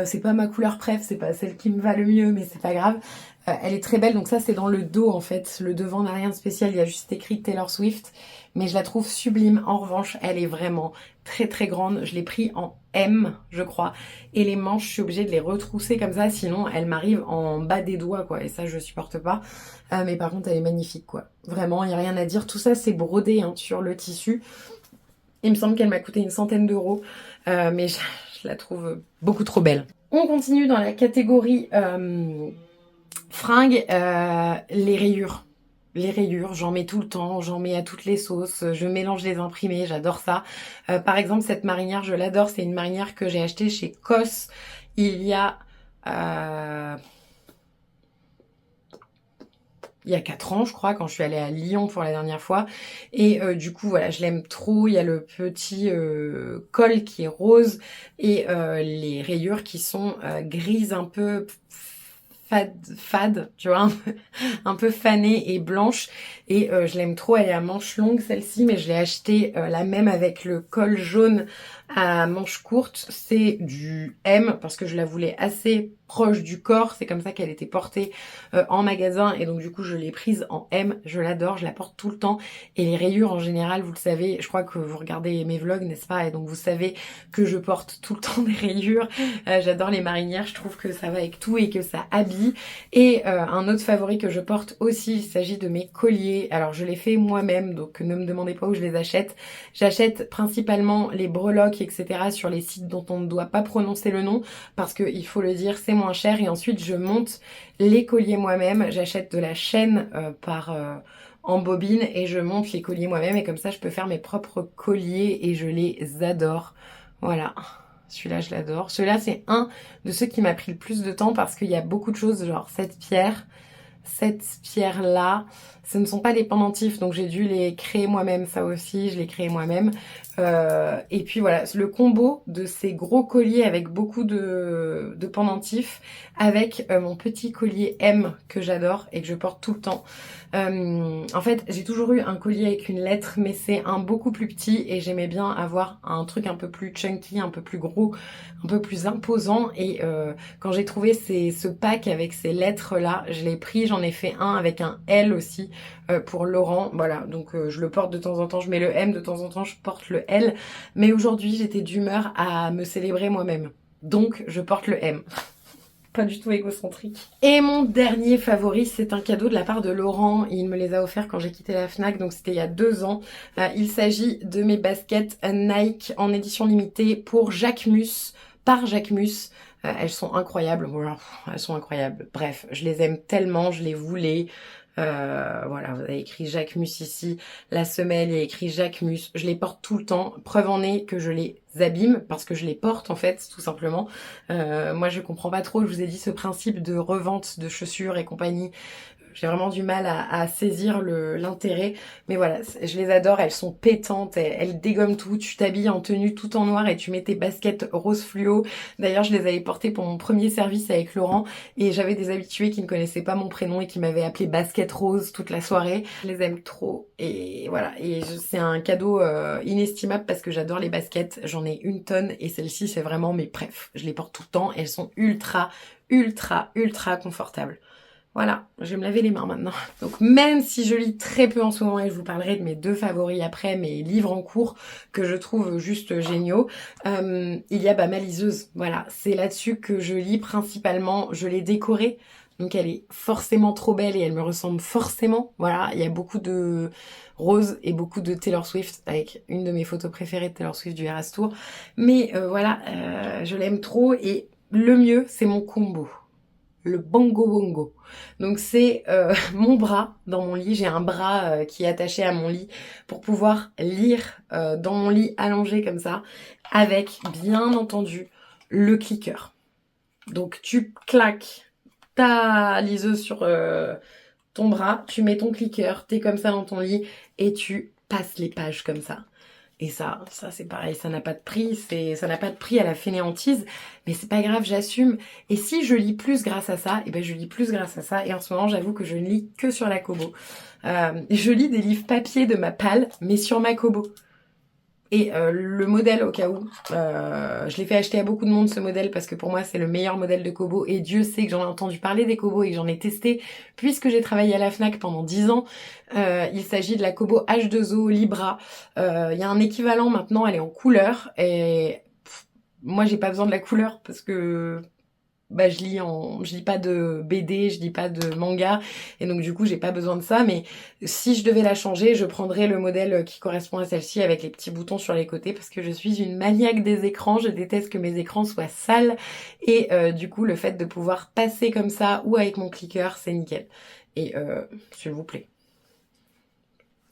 C'est pas ma couleur préf, c'est pas celle qui me va le mieux, mais c'est pas grave. Elle est très belle, donc ça c'est dans le dos en fait. Le devant n'a rien de spécial, il y a juste écrit Taylor Swift. Mais je la trouve sublime. En revanche, elle est vraiment très très grande. Je l'ai pris en M, je crois. Et les manches, je suis obligée de les retrousser comme ça, sinon elle m'arrive en bas des doigts, quoi. Et ça, je supporte pas. Mais par contre, elle est magnifique, quoi. Vraiment, il n'y a rien à dire. Tout ça, c'est brodé hein, sur le tissu. Il me semble qu'elle m'a coûté une centaine d'euros. Mais je la trouve beaucoup trop belle. On continue dans la catégorie fringues, les rayures. Les rayures, j'en mets tout le temps, j'en mets à toutes les sauces, je mélange les imprimés, j'adore ça. Par exemple, cette marinière, je l'adore, c'est une marinière que j'ai achetée chez COS il y a 4 ans, je crois, quand je suis allée à Lyon pour la dernière fois. Et du coup, voilà, je l'aime trop. Il y a le petit col qui est rose et les rayures qui sont grises un peu fade, tu vois, un peu fanée et blanche. Et je l'aime trop, elle est à manches longues celle-ci, mais je l'ai achetée la même avec le col jaune à manches courtes. C'est du M parce que je la voulais assez proche du corps, c'est comme ça qu'elle était portée en magasin et donc du coup je l'ai prise en M, je l'adore, je la porte tout le temps et les rayures en général, vous le savez, je crois que vous regardez mes vlogs, n'est-ce pas, et donc vous savez que je porte tout le temps des rayures. J'adore les marinières, je trouve que ça va avec tout et que ça habille. Et un autre favori que je porte aussi, il s'agit de mes colliers. Alors je les fais moi-même, donc ne me demandez pas où je les achète. J'achète principalement les breloques, etc. sur les sites dont on ne doit pas prononcer le nom parce que il faut le dire, c'est moins cher. Et ensuite je monte les colliers moi-même. J'achète de la chaîne en bobine et je monte les colliers moi-même et comme ça je peux faire mes propres colliers et je les adore. Voilà. Celui-là, je l'adore. Celui-là, c'est un de ceux qui m'a pris le plus de temps parce qu'il y a beaucoup de choses, genre cette pierre-là, ce ne sont pas des pendentifs, donc j'ai dû les créer moi-même, ça aussi, je l'ai créé moi-même. Et puis voilà, le combo de ces gros colliers avec beaucoup de pendentifs, avec mon petit collier M que j'adore et que je porte tout le temps. En fait, j'ai toujours eu un collier avec une lettre, mais c'est un beaucoup plus petit et j'aimais bien avoir un truc un peu plus chunky, un peu plus gros, un peu plus imposant. Et quand j'ai trouvé ce pack avec ces lettres-là, je l'ai pris, j'en ai fait un avec un L aussi pour Laurent. Voilà, donc je le porte de temps en temps, je mets le M, de temps en temps je porte le L. Mais aujourd'hui, j'étais d'humeur à me célébrer moi-même. Donc, je porte le M. Pas du tout égocentrique. Et mon dernier favori, c'est un cadeau de la part de Laurent. Il me les a offerts quand j'ai quitté la Fnac, donc c'était il y a 2 ans. Il s'agit de mes baskets Nike en édition limitée pour Jacquemus, par Jacquemus. Elles sont incroyables. Voilà, elles sont incroyables. Bref, je les aime tellement, je les voulais. Voilà, vous avez écrit Jacquemus ici. La semelle, il y a écrit Jacquemus. Je les porte tout le temps. Preuve en est que je les abîmes parce que je les porte en fait, tout simplement. Moi, je comprends pas trop, je vous ai dit, ce principe de revente de chaussures et compagnie. J'ai vraiment du mal à saisir l'intérêt. Mais voilà, je les adore, elles sont pétantes, elles dégomment tout. Tu t'habilles en tenue tout en noir et tu mets tes baskets rose fluo. D'ailleurs, je les avais portées pour mon premier service avec Laurent et j'avais des habitués qui ne connaissaient pas mon prénom et qui m'avaient appelé basket rose toute la soirée. Je les aime trop et voilà. Et c'est un cadeau inestimable parce que j'adore les baskets. J'en ai une tonne et celle-ci, c'est vraiment mes préf. Je les porte tout le temps. Elles sont ultra, ultra, ultra confortables. Voilà, je vais me laver les mains maintenant. Donc même si je lis très peu en ce moment, et je vous parlerai de mes 2 favoris après, mes livres en cours que je trouve juste géniaux, il y a ma liseuse. Voilà, c'est là-dessus que je lis principalement. Je l'ai décorée, donc elle est forcément trop belle et elle me ressemble forcément. Voilà, il y a beaucoup de rose et beaucoup de Taylor Swift, avec une de mes photos préférées de Taylor Swift du Eras Tour. Mais voilà, je l'aime trop et le mieux, c'est mon combo. Le bongo bongo. Donc c'est mon bras dans mon lit. J'ai un bras qui est attaché à mon lit pour pouvoir lire dans mon lit allongé comme ça, avec bien entendu le clicker. Donc tu claques ta liseuse sur ton bras, tu mets ton clicker, t'es comme ça dans ton lit et tu passes les pages comme ça. Et ça c'est pareil, ça n'a pas de prix, ça n'a pas de prix à la fainéantise, mais c'est pas grave, j'assume. Et si je lis plus grâce à ça, et ben je lis plus grâce à ça. Et en ce moment, j'avoue que je ne lis que sur la Kobo. Je lis des livres papier de ma palle, mais sur ma Kobo. Et le modèle, au cas où, je l'ai fait acheter à beaucoup de monde ce modèle parce que pour moi c'est le meilleur modèle de Kobo et Dieu sait que j'en ai entendu parler des Kobo et que j'en ai testé puisque j'ai travaillé à la Fnac pendant 10 ans. Il s'agit de la Kobo H2O Libra. Il y a un équivalent maintenant, elle est en couleur et moi j'ai pas besoin de la couleur parce que je lis pas de BD, je lis pas de manga, et donc du coup j'ai pas besoin de ça, mais si je devais la changer, je prendrais le modèle qui correspond à celle-ci avec les petits boutons sur les côtés, parce que je suis une maniaque des écrans, je déteste que mes écrans soient sales, et du coup le fait de pouvoir passer comme ça, ou avec mon clicker, c'est nickel. Et s'il vous plaît.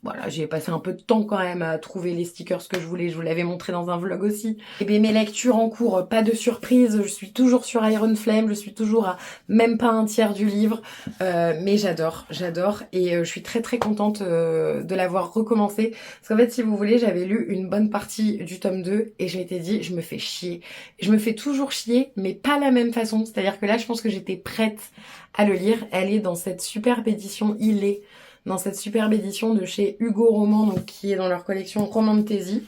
Voilà, j'ai passé un peu de temps quand même à trouver les stickers que je voulais. Je vous l'avais montré dans un vlog aussi. Et bien mes lectures en cours, pas de surprise. Je suis toujours sur Iron Flame. Je suis toujours à même pas un tiers du livre. Mais j'adore. Et je suis très très contente de l'avoir recommencé. Parce qu'en fait, si vous voulez, j'avais lu une bonne partie du tome 2 et je m'étais dit, je me fais chier. Je me fais toujours chier, mais pas la même façon. C'est-à-dire que là, je pense que j'étais prête à le lire. Elle est dans cette superbe édition dans cette superbe édition de chez Hugo Roman, donc qui est dans leur collection Romantasy,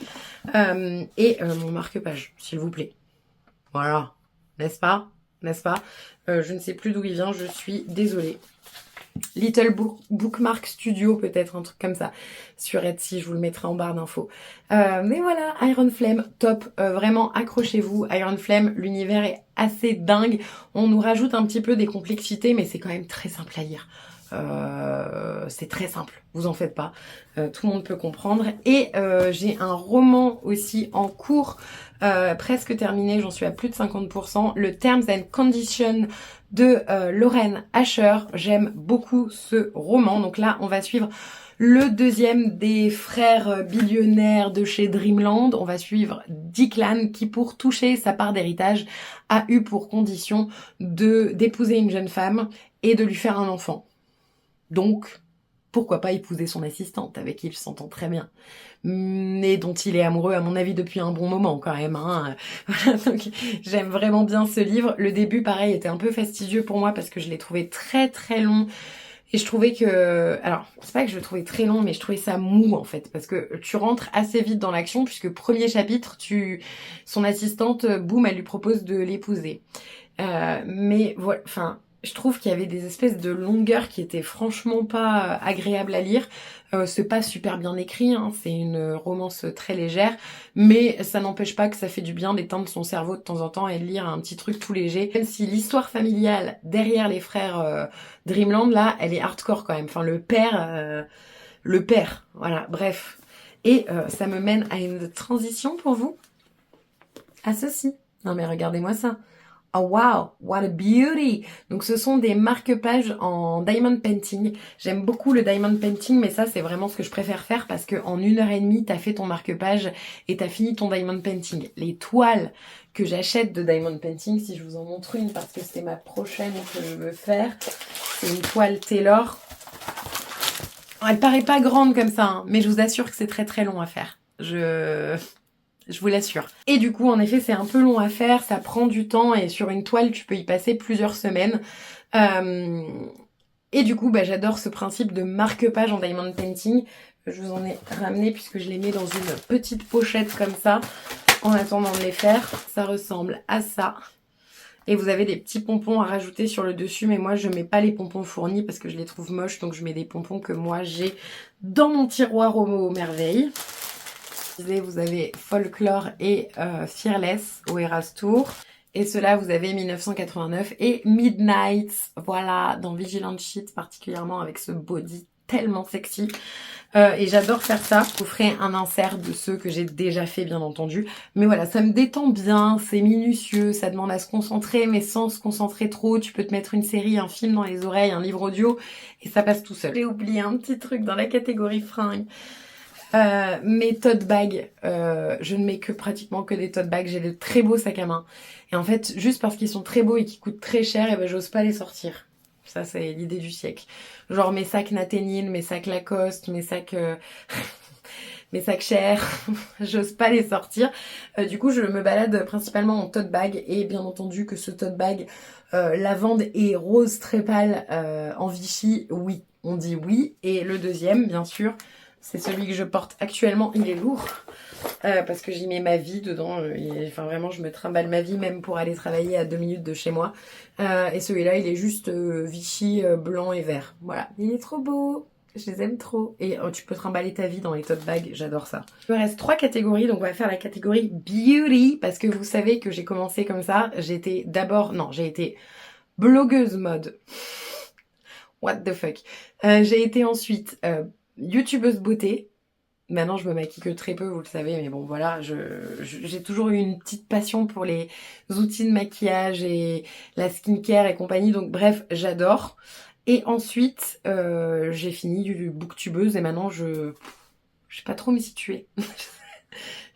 et mon marque-page, s'il vous plaît. Voilà, n'est-ce pas? Je ne sais plus d'où il vient, je suis désolée. Little Bookmark Studio, peut-être, un truc comme ça, sur Etsy, je vous le mettrai en barre d'infos. Mais voilà, Iron Flame, top, vraiment, accrochez-vous. Iron Flame, l'univers est assez dingue. On nous rajoute un petit peu des complexités, mais c'est quand même très simple à lire. C'est très simple, vous en faites pas, tout le monde peut comprendre. Et j'ai un roman aussi en cours, presque terminé, j'en suis à plus de 50%, le Terms and Conditions de Lorraine Asher. J'aime beaucoup ce roman, donc là on va suivre le deuxième des frères billionnaires de chez Dreamland. On va suivre Declan qui, pour toucher sa part d'héritage, a eu pour condition d'épouser une jeune femme et de lui faire un enfant. Donc, pourquoi pas épouser son assistante, avec qui il s'entend très bien, mais dont il est amoureux, à mon avis, depuis un bon moment quand même. Hein. Voilà, donc j'aime vraiment bien ce livre. Le début, pareil, était un peu fastidieux pour moi parce que je l'ai trouvé très très long. Et je trouvais que... Alors, c'est pas que je le trouvais très long, mais je trouvais ça mou, en fait. Parce que tu rentres assez vite dans l'action, puisque premier chapitre, son assistante, boum, elle lui propose de l'épouser. Mais voilà, enfin... Je trouve qu'il y avait des espèces de longueurs qui étaient franchement pas agréables à lire. C'est pas super bien écrit, hein, c'est une romance très légère, mais ça n'empêche pas que ça fait du bien d'éteindre son cerveau de temps en temps et de lire un petit truc tout léger. Même si l'histoire familiale derrière les frères Dreamland, là, elle est hardcore quand même. Enfin, le père, voilà, bref. Et ça me mène à une transition pour vous. À ceci. Non mais regardez-moi ça. Oh wow, what a beauty! Donc ce sont des marque-pages en diamond painting. J'aime beaucoup le diamond painting, mais ça c'est vraiment ce que je préfère faire parce que en 1 heure et demie, t'as fait ton marque-page et t'as fini ton diamond painting. Les toiles que j'achète de diamond painting, si je vous en montre une parce que c'est ma prochaine que je veux faire, c'est une toile Taylor. Elle paraît pas grande comme ça, hein, mais je vous assure que c'est très très long à faire. Je vous l'assure. Et du coup, en effet, c'est un peu long à faire, ça prend du temps et sur une toile, tu peux y passer plusieurs semaines. Et du coup, j'adore ce principe de marque-page en diamond painting. Je vous en ai ramené puisque je les mets dans une petite pochette comme ça en attendant de les faire. Ça ressemble à ça. Et vous avez des petits pompons à rajouter sur le dessus, mais moi je mets pas les pompons fournis parce que je les trouve moches, donc je mets des pompons que moi j'ai dans mon tiroir aux merveilles. Vous avez Folklore et Fearless au Eras Tour. Et ceux-là, vous avez 1989 et Midnight, voilà, dans Vigilant Sheet, particulièrement avec ce body tellement sexy. Et j'adore faire ça. Je vous ferai un insert de ceux que j'ai déjà fait, bien entendu. Mais voilà, ça me détend bien, c'est minutieux, ça demande à se concentrer, mais sans se concentrer trop. Tu peux te mettre une série, un film dans les oreilles, un livre audio, et ça passe tout seul. J'ai oublié un petit truc dans la catégorie fringues. Mes tote bags, je ne mets pratiquement que des tote bags. J'ai de très beaux sacs à main. Et en fait, juste parce qu'ils sont très beaux et qu'ils coûtent très cher, et j'ose pas les sortir. Ça, c'est l'idée du siècle. Genre mes sacs Nathénil, mes sacs Lacoste, mes sacs chers, j'ose pas les sortir. Du coup, je me balade principalement en tote bag et bien entendu que ce tote bag lavande et rose très pâle en Vichy, oui, on dit oui. Et le deuxième, bien sûr, c'est celui que je porte actuellement. Il est lourd parce que j'y mets ma vie dedans. Enfin, vraiment, je me trimballe ma vie même pour aller travailler à 2 minutes de chez moi. Et celui-là, il est juste Vichy blanc et vert. Voilà, il est trop beau. Je les aime trop. Et tu peux trimballer ta vie dans les tote bags, j'adore ça. Il me reste 3 catégories, donc on va faire la catégorie beauty, parce que vous savez que j'ai commencé comme ça. J'ai été blogueuse mode. What the fuck. J'ai été ensuite youtubeuse beauté. Maintenant, je me maquille que très peu, vous le savez, mais bon, voilà, j'ai toujours eu une petite passion pour les outils de maquillage et la skincare et compagnie, donc bref, j'adore. Et ensuite, j'ai fini du booktubeuse et maintenant, je sais pas trop me situer.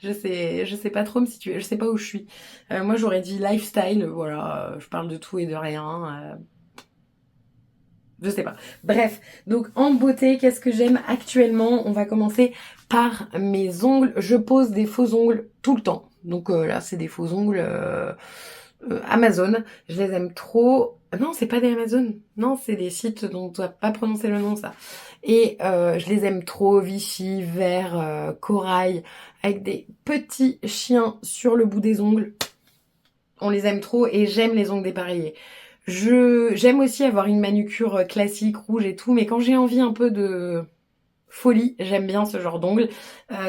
Je sais pas trop me situer, je sais pas où je suis. Moi, j'aurais dit lifestyle, voilà, je parle de tout et de rien. Je sais pas. Bref, donc en beauté, qu'est-ce que j'aime actuellement? On va commencer par mes ongles. Je pose des faux ongles tout le temps. Donc là, c'est des faux ongles Amazon. Je les aime trop. Non, c'est pas des Amazon. Non, c'est des sites dont on doit pas prononcer le nom, ça. Et je les aime trop. Vichy, vert, corail, avec des petits chiens sur le bout des ongles. On les aime trop et j'aime les ongles dépareillés. J'aime aussi avoir une manucure classique, rouge et tout, mais quand j'ai envie un peu de folie, j'aime bien ce genre d'ongles,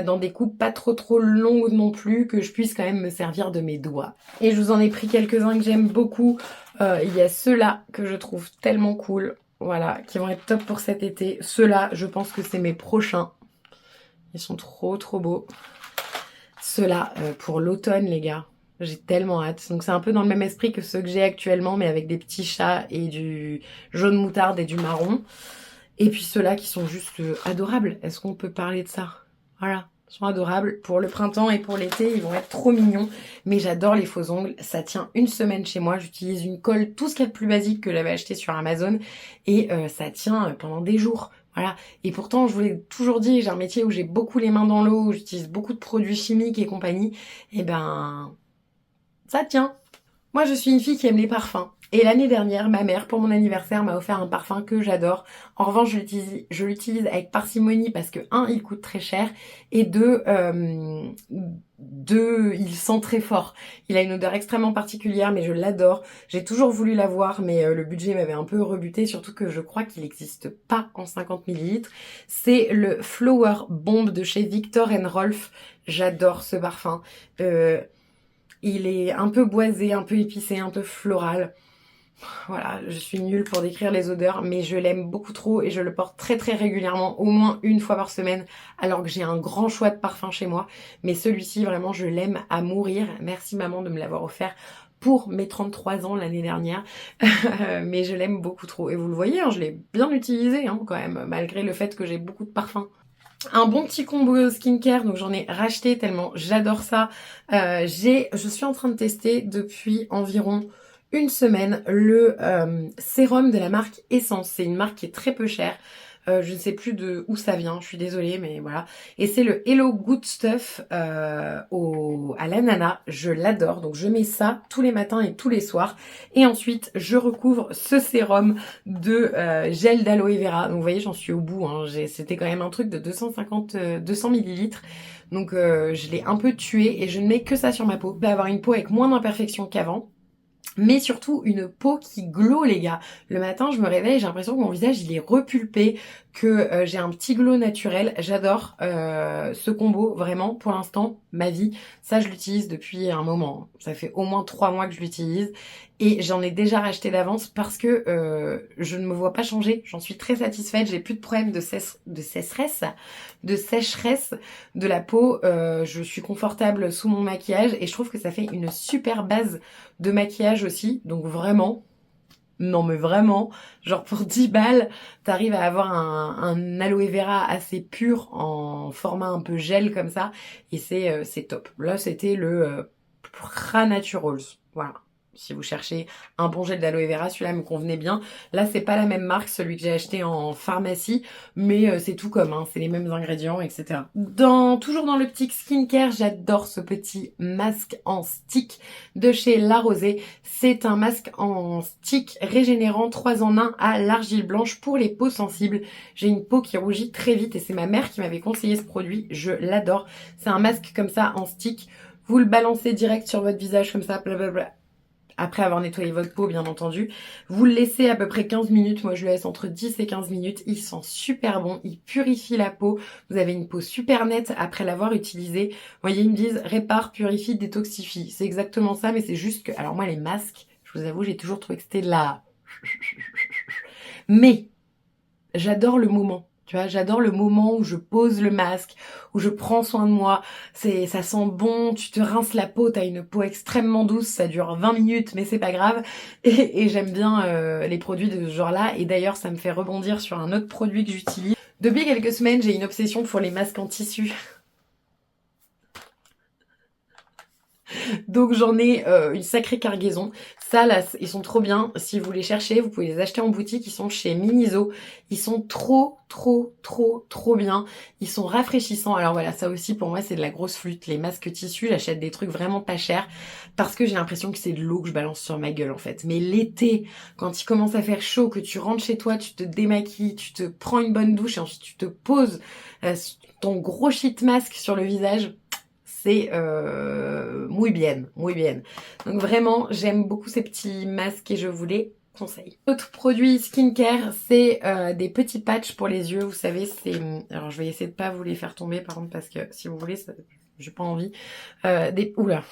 dans des coupes pas trop longues non plus, que je puisse quand même me servir de mes doigts. Et je vous en ai pris quelques-uns que j'aime beaucoup. Il y a ceux-là que je trouve tellement cool, voilà, qui vont être top pour cet été. Ceux-là, je pense que c'est mes prochains. Ils sont trop beaux. Ceux-là, pour l'automne, les gars. J'ai tellement hâte. Donc c'est un peu dans le même esprit que ceux que j'ai actuellement, mais avec des petits chats et du jaune moutarde et du marron. Et puis ceux-là qui sont juste adorables. Est-ce qu'on peut parler de ça? Voilà, ils sont adorables. Pour le printemps et pour l'été, ils vont être trop mignons. Mais j'adore les faux ongles. Ça tient une semaine chez moi. J'utilise une colle, tout ce qu'il y a de plus basique que j'avais acheté sur Amazon. Et ça tient pendant des jours. Voilà. Et pourtant, je vous l'ai toujours dit, j'ai un métier où j'ai beaucoup les mains dans l'eau, où j'utilise beaucoup de produits chimiques et compagnie. Et ça tient. Moi, je suis une fille qui aime les parfums. Et l'année dernière, ma mère, pour mon anniversaire, m'a offert un parfum que j'adore. En revanche, je l'utilise avec parcimonie parce que, un, il coûte très cher, et deux, il sent très fort. Il a une odeur extrêmement particulière, mais je l'adore. J'ai toujours voulu l'avoir, mais le budget m'avait un peu rebuté, surtout que je crois qu'il n'existe pas en 50 ml. C'est le Flower Bomb de chez Viktor & Rolf. J'adore ce parfum. Il est un peu boisé, un peu épicé, un peu floral. Voilà, je suis nulle pour décrire les odeurs, mais je l'aime beaucoup trop et je le porte très régulièrement, au moins une fois par semaine, alors que j'ai un grand choix de parfums chez moi. Mais celui-ci, vraiment, je l'aime à mourir. Merci maman de me l'avoir offert pour mes 33 ans l'année dernière, mais je l'aime beaucoup trop. Et vous le voyez, hein, je l'ai bien utilisé hein, quand même, malgré le fait que j'ai beaucoup de parfums. Un bon petit combo skincare, donc j'en ai racheté tellement j'adore ça. Je suis en train de tester depuis environ une semaine le sérum de la marque Essence. C'est une marque qui est très peu chère. Je ne sais plus de où ça vient, je suis désolée, mais voilà. Et c'est le Hello Good Stuff à l'ananas. Je l'adore, donc je mets ça tous les matins et tous les soirs. Et ensuite, je recouvre ce sérum de gel d'aloe vera. Donc vous voyez, j'en suis au bout. Hein. C'était quand même un truc de 200 millilitres. Donc je l'ai un peu tué et je ne mets que ça sur ma peau. Je vais avoir une peau avec moins d'imperfections qu'avant. Mais surtout une peau qui glow les gars. Le matin je me réveille, j'ai l'impression que mon visage il est repulpé, que j'ai un petit glow naturel. J'adore ce combo vraiment pour l'instant, ma vie. Ça je l'utilise depuis un moment. Ça fait au moins 3 mois que je l'utilise. Et j'en ai déjà racheté d'avance parce que je ne me vois pas changer. J'en suis très satisfaite. J'ai plus de problème de sécheresse de la peau. Je suis confortable sous mon maquillage et je trouve que ça fait une super base de maquillage aussi. Donc vraiment, non mais vraiment, genre pour 10 balles, t'arrives à avoir un aloe vera assez pur en format un peu gel comme ça. Et c'est top. Là c'était le Pra Naturals. Voilà. Si vous cherchez un bon gel d'aloe vera, celui-là me convenait bien. Là, c'est pas la même marque, celui que j'ai acheté en pharmacie, mais c'est tout comme, hein, c'est les mêmes ingrédients, etc. Toujours dans l'optique skincare, j'adore ce petit masque en stick de chez La Rosée. C'est un masque en stick régénérant 3 en 1 à l'argile blanche pour les peaux sensibles. J'ai une peau qui rougit très vite et c'est ma mère qui m'avait conseillé ce produit. Je l'adore. C'est un masque comme ça en stick. Vous le balancez direct sur votre visage comme ça, blablabla. Après avoir nettoyé votre peau, bien entendu. Vous le laissez à peu près 15 minutes. Moi, je le laisse entre 10 et 15 minutes. Il sent super bon. Il purifie la peau. Vous avez une peau super nette après l'avoir utilisé. Vous voyez, ils me disent répare, purifie, détoxifie. C'est exactement ça, mais c'est juste que... Alors moi, les masques, je vous avoue, j'ai toujours trouvé que c'était là. Mais j'adore le moment. Tu vois, j'adore le moment où je pose le masque, où je prends soin de moi. Ça sent bon, tu te rinces la peau, t'as une peau extrêmement douce, ça dure 20 minutes, mais c'est pas grave. Et j'aime bien les produits de ce genre-là. Et d'ailleurs, ça me fait rebondir sur un autre produit que j'utilise. Depuis quelques semaines, j'ai une obsession pour les masques en tissu. Donc j'en ai une sacrée cargaison. Ça là, ils sont trop bien. Si vous les cherchez, vous pouvez les acheter en boutique. Ils sont chez Miniso. Ils sont trop bien. Ils sont rafraîchissants. Alors voilà, ça aussi pour moi c'est de la grosse flûte. Les masques tissus, j'achète des trucs vraiment pas chers parce que j'ai l'impression que c'est de l'eau que je balance sur ma gueule en fait. Mais l'été, quand il commence à faire chaud, que tu rentres chez toi, tu te démaquilles, tu te prends une bonne douche et ensuite tu te poses ton gros shit masque sur le visage. C'est muy bien. Donc vraiment, j'aime beaucoup ces petits masques et je vous les conseille. Autre produit skincare, c'est des petits patchs pour les yeux. Vous savez, c'est... Alors je vais essayer de pas vous les faire tomber par contre parce que si vous voulez, j'ai pas envie. Oula.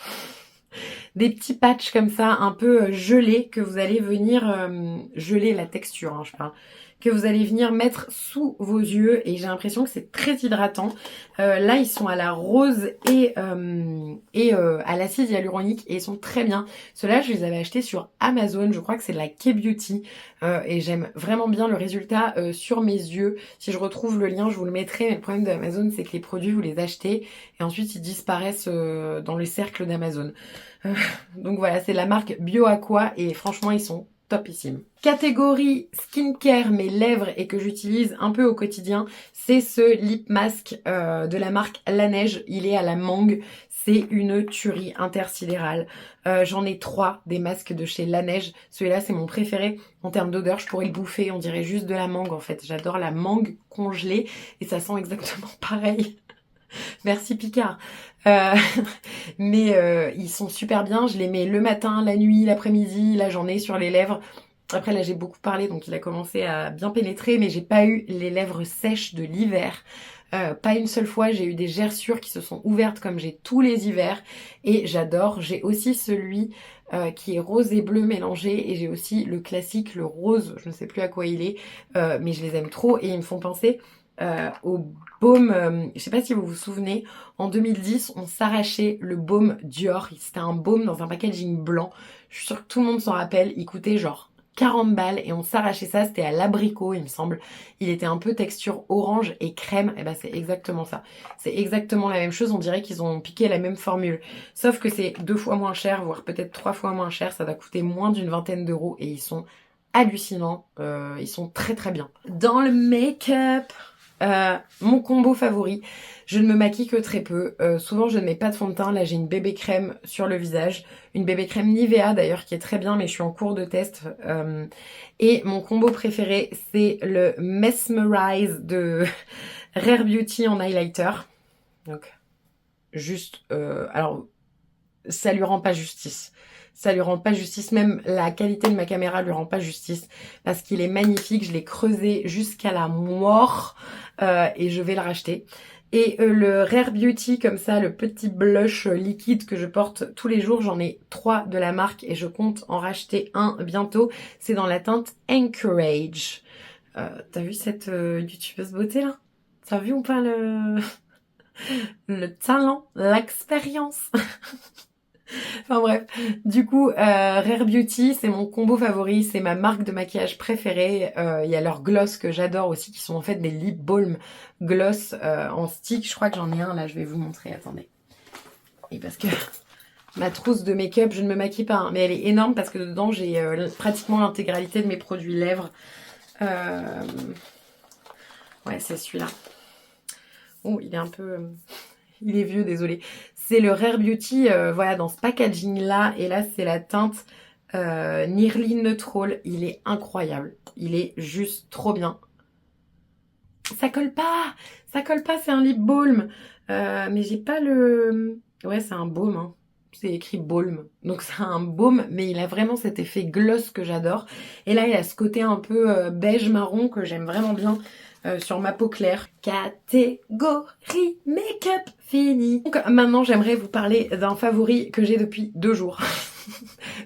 Des petits patchs comme ça, un peu gelés, que vous allez venir geler la texture, hein, je parle, que vous allez venir mettre sous vos yeux et j'ai l'impression que c'est très hydratant. Là, ils sont à la rose et à l'acide hyaluronique et ils sont très bien. Ceux-là, je les avais achetés sur Amazon, je crois que c'est de la K-Beauty et j'aime vraiment bien le résultat sur mes yeux. Si je retrouve le lien, je vous le mettrai, mais le problème d'Amazon, c'est que les produits, vous les achetez et ensuite ils disparaissent dans les cercles d'Amazon. Donc voilà, c'est la marque BioAqua et franchement, ils sont topissimes. Catégorie skincare, mes lèvres et que j'utilise un peu au quotidien, c'est ce lip mask de la marque La Neige. Il est à la mangue. C'est une tuerie intersidérale. J'en ai 3 des masques de chez La Neige. Celui-là, c'est mon préféré. En termes d'odeur, je pourrais le bouffer. On dirait juste de la mangue en fait. J'adore la mangue congelée et ça sent exactement pareil. Merci Picard. Mais ils sont super bien. Je les mets le matin, la nuit, l'après-midi. Là, j'en ai sur les lèvres. Après, là, j'ai beaucoup parlé, donc il a commencé à bien pénétrer, mais j'ai pas eu les lèvres sèches de l'hiver. Pas une seule fois, j'ai eu des gerçures qui se sont ouvertes comme j'ai tous les hivers. Et j'adore. J'ai aussi celui qui est rose et bleu mélangé. Et j'ai aussi le classique, le rose. Je ne sais plus à quoi il est, mais je les aime trop. Et ils me font penser au baume, je sais pas si vous vous souvenez, en 2010, on s'arrachait le baume Dior. C'était un baume dans un packaging blanc. Je suis sûre que tout le monde s'en rappelle. Il coûtait genre 40 balles et on s'arrachait ça. C'était à l'abricot, il me semble. Il était un peu texture orange et crème. Et ben c'est exactement ça. C'est exactement la même chose. On dirait qu'ils ont piqué la même formule. Sauf que c'est 2 fois moins cher, voire peut-être 3 fois moins cher. Ça va coûter moins d'une vingtaine d'euros et ils sont hallucinants. Ils sont très très bien. Dans le make-up, mon combo favori, je ne me maquille que très peu. Souvent, je ne mets pas de fond de teint. Là, j'ai une bébé crème sur le visage. Une bébé crème Nivea, d'ailleurs, qui est très bien, mais je suis en cours de test. Et mon combo préféré, c'est le Mesmerize de Rare Beauty en highlighter. Donc, juste... alors, ça lui rend pas justice. Ça lui rend pas justice, même la qualité de ma caméra lui rend pas justice parce qu'il est magnifique, je l'ai creusé jusqu'à la mort et je vais le racheter. Et le Rare Beauty comme ça, le petit blush liquide que je porte tous les jours, j'en ai 3 de la marque et je compte en racheter un bientôt. C'est dans la teinte Anchorage. T'as vu cette youtubeuse beauté là? T'as vu ou pas le talent, l'expérience? Enfin bref, du coup, Rare Beauty, c'est mon combo favori, c'est ma marque de maquillage préférée. Il y a leurs gloss que j'adore aussi, qui sont en fait des lip balm gloss en stick. Je crois que j'en ai un là, je vais vous montrer, attendez. Et parce que ma trousse de make-up, je ne me maquille pas, hein, mais elle est énorme parce que dedans j'ai pratiquement l'intégralité de mes produits lèvres. Ouais, c'est celui-là. Oh, il est un peu... il est vieux, désolé. C'est le Rare Beauty, voilà, dans ce packaging-là. Et là, c'est la teinte Nearly Neutral. Il est incroyable. Il est juste trop bien. Ça colle pas! Ça colle pas, c'est un lip balm. Mais j'ai pas le... Ouais, c'est un baume, hein. C'est écrit balm. Donc c'est un baume, mais il a vraiment cet effet gloss que j'adore. Et là, il a ce côté un peu beige marron que j'aime vraiment bien. Sur ma peau claire. Catégorie make-up fini. Donc maintenant j'aimerais vous parler d'un favori que j'ai depuis 2 jours.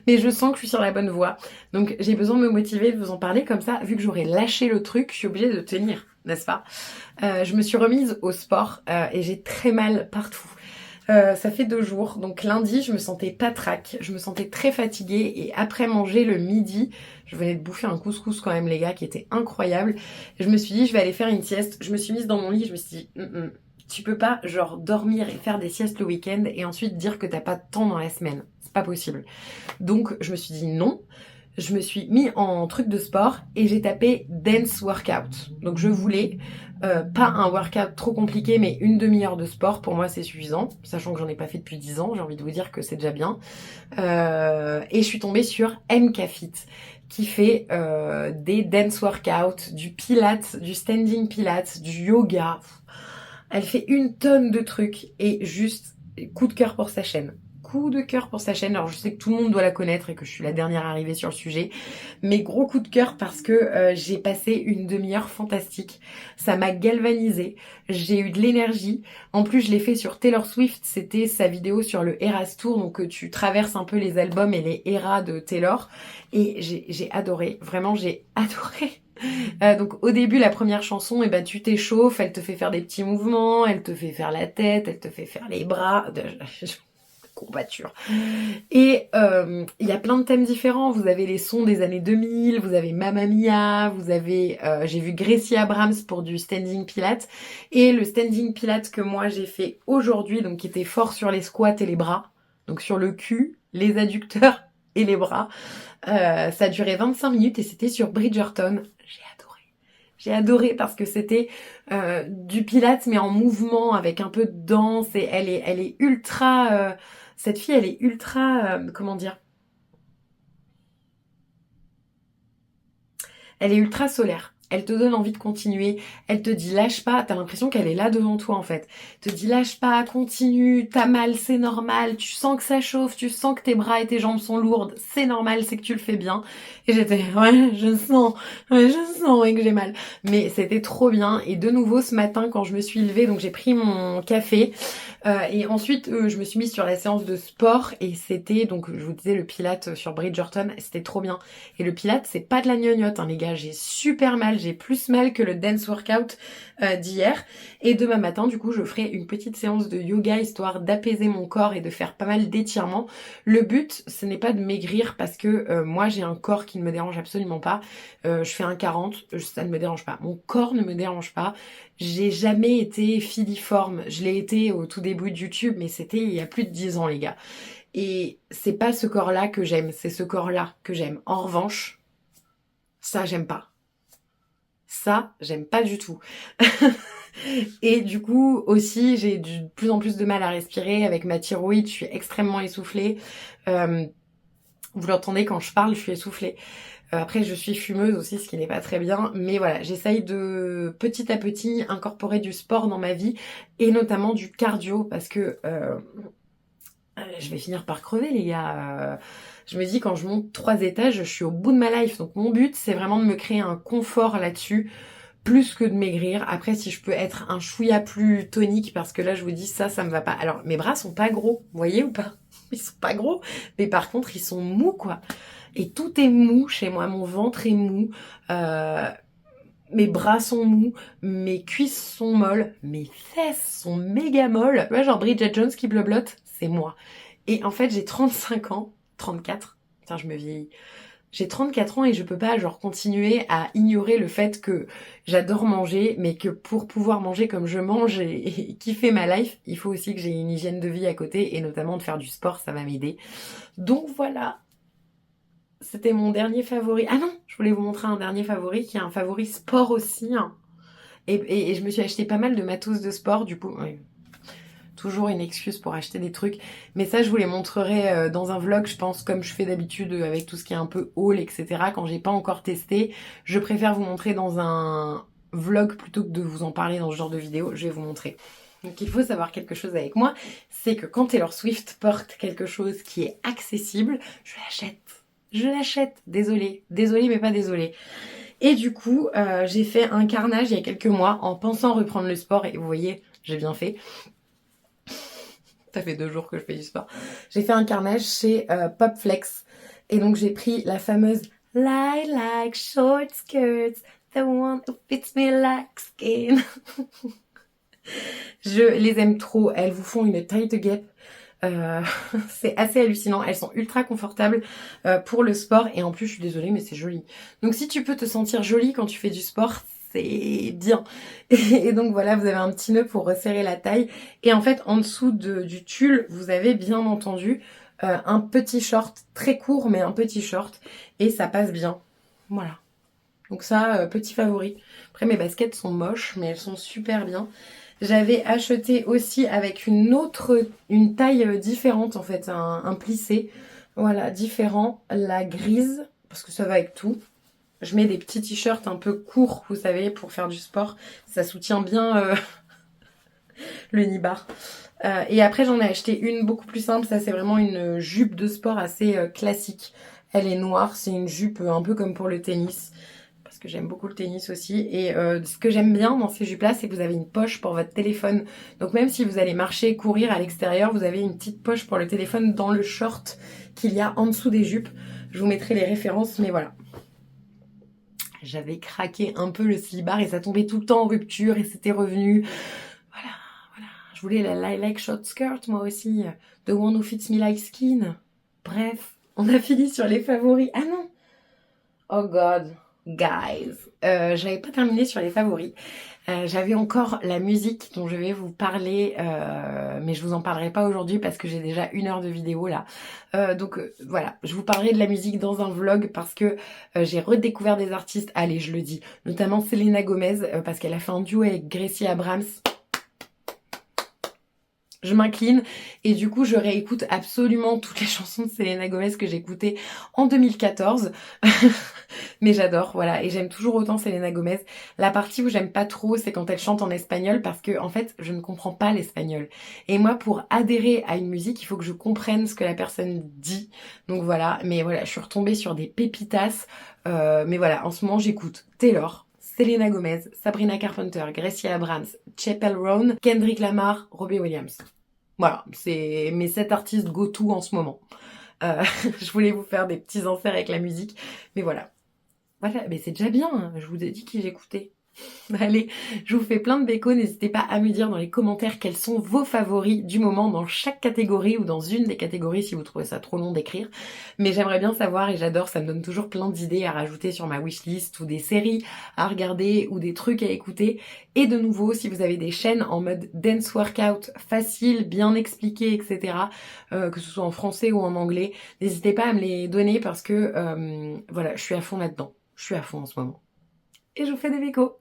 Mais je sens que je suis sur la bonne voie. Donc j'ai besoin de me motiver, de vous en parler comme ça. Vu que j'aurais lâché le truc, je suis obligée de tenir, n'est-ce pas? Je me suis remise au sport et j'ai très mal partout. Ça fait 2 jours, donc lundi je me sentais patraque, je me sentais très fatiguée et après manger le midi, je venais de bouffer un couscous quand même les gars qui était incroyable. Je me suis dit je vais aller faire une sieste, je me suis mise dans mon lit, je me suis dit tu peux pas genre dormir et faire des siestes le week-end et ensuite dire que t'as pas de temps dans la semaine, c'est pas possible. Donc je me suis dit non. Je me suis mis en truc de sport et j'ai tapé dance workout. Donc je voulais pas un workout trop compliqué, mais une demi-heure de sport, pour moi c'est suffisant, sachant que j'en ai pas fait depuis 10 ans, j'ai envie de vous dire que c'est déjà bien. Et je suis tombée sur MKFit, qui fait des dance workouts, du pilates, du standing pilates, du yoga. Elle fait une tonne de trucs et juste coup de cœur pour sa chaîne. Coup de cœur pour sa chaîne. Alors je sais que tout le monde doit la connaître et que je suis la dernière arrivée sur le sujet, mais gros coup de cœur parce que j'ai passé une demi-heure fantastique. Ça m'a galvanisée. J'ai eu de l'énergie. En plus je l'ai fait sur Taylor Swift. C'était sa vidéo sur le Eras Tour, donc tu traverses un peu les albums et les eras de Taylor. Et j'ai adoré. Vraiment j'ai adoré. Donc au début la première chanson, et ben tu t'échauffes, elle te fait faire des petits mouvements, elle te fait faire la tête, elle te fait faire les bras. Courbature. Et il y a plein de thèmes différents. Vous avez les sons des années 2000, vous avez Mamma Mia, vous avez... j'ai vu Gracie Abrams pour du standing pilates. Et le standing pilates que moi j'ai fait aujourd'hui, donc qui était fort sur les squats et les bras, donc sur le cul, les adducteurs et les bras, ça a duré 25 minutes et c'était sur Bridgerton. J'ai adoré. J'ai adoré parce que c'était du pilates mais en mouvement avec un peu de danse et elle est ultra... cette fille, elle est ultra... comment dire? Elle est ultra solaire. Elle te donne envie de continuer. Elle te dit lâche pas. T'as l'impression qu'elle est là devant toi en fait. Te dit lâche pas, continue. T'as mal, c'est normal. Tu sens que ça chauffe. Tu sens que tes bras et tes jambes sont lourdes. C'est normal, c'est que tu le fais bien. Et j'étais ouais, je sens et que j'ai mal. Mais c'était trop bien. Et de nouveau ce matin quand je me suis levée, donc j'ai pris mon café. Et ensuite, je me suis mise sur la séance de sport et c'était, donc je vous disais, le pilate sur Bridgerton, c'était trop bien. Et le pilate, c'est pas de la gnognotte, hein, les gars, j'ai super mal, j'ai plus mal que le dance workout d'hier. Et demain matin, du coup, je ferai une petite séance de yoga histoire d'apaiser mon corps et de faire pas mal d'étirements. Le but, ce n'est pas de maigrir parce que moi, j'ai un corps qui ne me dérange absolument pas. Je fais un 40, ça ne me dérange pas. Mon corps ne me dérange pas. J'ai jamais été filiforme. Je l'ai été au tout début de YouTube, mais c'était il y a plus de 10 ans, les gars. Et c'est pas ce corps-là que j'aime, c'est ce corps-là que j'aime. En revanche, ça, j'aime pas. Ça, j'aime pas du tout. Et du coup, aussi, j'ai de plus en plus de mal à respirer avec ma thyroïde, je suis extrêmement essoufflée. Vous l'entendez quand je parle, je suis essoufflée. Après, je suis fumeuse aussi, ce qui n'est pas très bien. Mais voilà, j'essaye de petit à petit incorporer du sport dans ma vie et notamment du cardio parce que je vais finir par crever, les gars. Je me dis, quand je monte 3 étages, je suis au bout de ma life. Donc mon but, c'est vraiment de me créer un confort là-dessus, plus que de maigrir. Après, si je peux être un chouïa plus tonique, parce que là, je vous dis, ça me va pas. Alors, mes bras sont pas gros, vous voyez ou pas? Ils sont pas gros, mais par contre, ils sont mous, quoi. Et tout est mou chez moi. Mon ventre est mou. Mes bras sont mous, mes cuisses sont molles, mes fesses sont méga molles. Tu vois, genre Bridget Jones qui bleu-blotte, c'est moi. Et en fait, j'ai 35 ans, 34. Putain, je me vieillis. J'ai 34 ans et je peux pas genre continuer à ignorer le fait que j'adore manger, mais que pour pouvoir manger comme je mange et kiffer ma life, il faut aussi que j'ai une hygiène de vie à côté et notamment de faire du sport, ça va m'aider. Donc voilà. C'était mon dernier favori. Ah non, je voulais vous montrer un dernier favori qui est un favori sport aussi. Hein. Et je me suis acheté pas mal de matos de sport, du coup. Oui. Toujours une excuse pour acheter des trucs. Mais ça, je vous les montrerai dans un vlog, je pense, comme je fais d'habitude avec tout ce qui est un peu haul, etc. Quand j'ai pas encore testé, je préfère vous montrer dans un vlog plutôt que de vous en parler dans ce genre de vidéo. Je vais vous montrer. Donc il faut savoir quelque chose avec moi, c'est que quand Taylor Swift porte quelque chose qui est accessible, je l'achète. Je l'achète. Désolée. Désolée, mais pas désolée. Et du coup, j'ai fait un carnage il y a quelques mois en pensant reprendre le sport. Et vous voyez, j'ai bien fait. Ça fait 2 jours que je fais du sport. J'ai fait un carnage chez Popflex. Et donc j'ai pris la fameuse Lilac Short Skirts, the one who fits me like skin. Je les aime trop. Elles vous font une taille de guêpe. C'est assez hallucinant, elles sont ultra confortables pour le sport et en plus je suis désolée mais c'est joli. Donc si tu peux te sentir jolie quand tu fais du sport, c'est bien. Et donc voilà, vous avez un petit nœud pour resserrer la taille et en fait en dessous du tulle, vous avez bien entendu un petit short, très court mais un petit short et ça passe bien. Voilà. Donc ça, petit favori. Après mes baskets sont moches mais elles sont super bien. J'avais acheté aussi avec une taille différente en fait, un plissé, voilà, différent, la grise, parce que ça va avec tout. Je mets des petits t-shirts un peu courts, vous savez, pour faire du sport. Ça soutient bien le nibar. Et après j'en ai acheté une beaucoup plus simple, ça c'est vraiment une jupe de sport assez classique. Elle est noire, c'est une jupe un peu comme pour le tennis. Parce que j'aime beaucoup le tennis aussi. Et ce que j'aime bien dans ces jupes-là, c'est que vous avez une poche pour votre téléphone. Donc même si vous allez marcher, courir à l'extérieur, vous avez une petite poche pour le téléphone dans le short qu'il y a en dessous des jupes. Je vous mettrai les références, mais voilà. J'avais craqué un peu le slibard et ça tombait tout le temps en rupture et c'était revenu. Voilà. Je voulais la lilac short skirt, moi aussi. The one who fits me like skin. Bref, on a fini sur les favoris. Ah non! Oh God! Guys, j'avais pas terminé sur les favoris. J'avais encore la musique dont je vais vous parler, mais je vous en parlerai pas aujourd'hui parce que j'ai déjà 1 heure de vidéo là. Donc voilà, je vous parlerai de la musique dans un vlog parce que j'ai redécouvert des artistes, allez je le dis, notamment Selena Gomez parce qu'elle a fait un duo avec Gracie Abrams. Je m'incline et du coup je réécoute absolument toutes les chansons de Selena Gomez que j'écoutais en 2014 mais j'adore, voilà, et j'aime toujours autant Selena Gomez. La partie où j'aime pas trop c'est quand elle chante en espagnol parce que en fait je ne comprends pas l'espagnol et moi pour adhérer à une musique il faut que je comprenne ce que la personne dit, donc voilà, mais voilà je suis retombée sur des pépitas mais voilà en ce moment j'écoute Taylor, Selena Gomez, Sabrina Carpenter, Gracie Abrams, Chappell Roan, Kendrick Lamar, Robbie Williams. Voilà, c'est mes 7 artistes go-to en ce moment. Je voulais vous faire des petits inserts avec la musique, mais voilà. Voilà, mais c'est déjà bien, hein. Je vous ai dit qui j'écoutais. Allez, je vous fais plein de bécos, n'hésitez pas à me dire dans les commentaires quels sont vos favoris du moment dans chaque catégorie ou dans une des catégories si vous trouvez ça trop long d'écrire. Mais j'aimerais bien savoir et j'adore, ça me donne toujours plein d'idées à rajouter sur ma wishlist ou des séries à regarder ou des trucs à écouter. Et de nouveau, si vous avez des chaînes en mode dance workout facile, bien expliqué, etc., que ce soit en français ou en anglais, n'hésitez pas à me les donner parce que voilà, je suis à fond là-dedans. Je suis à fond en ce moment. Et je vous fais des bécos.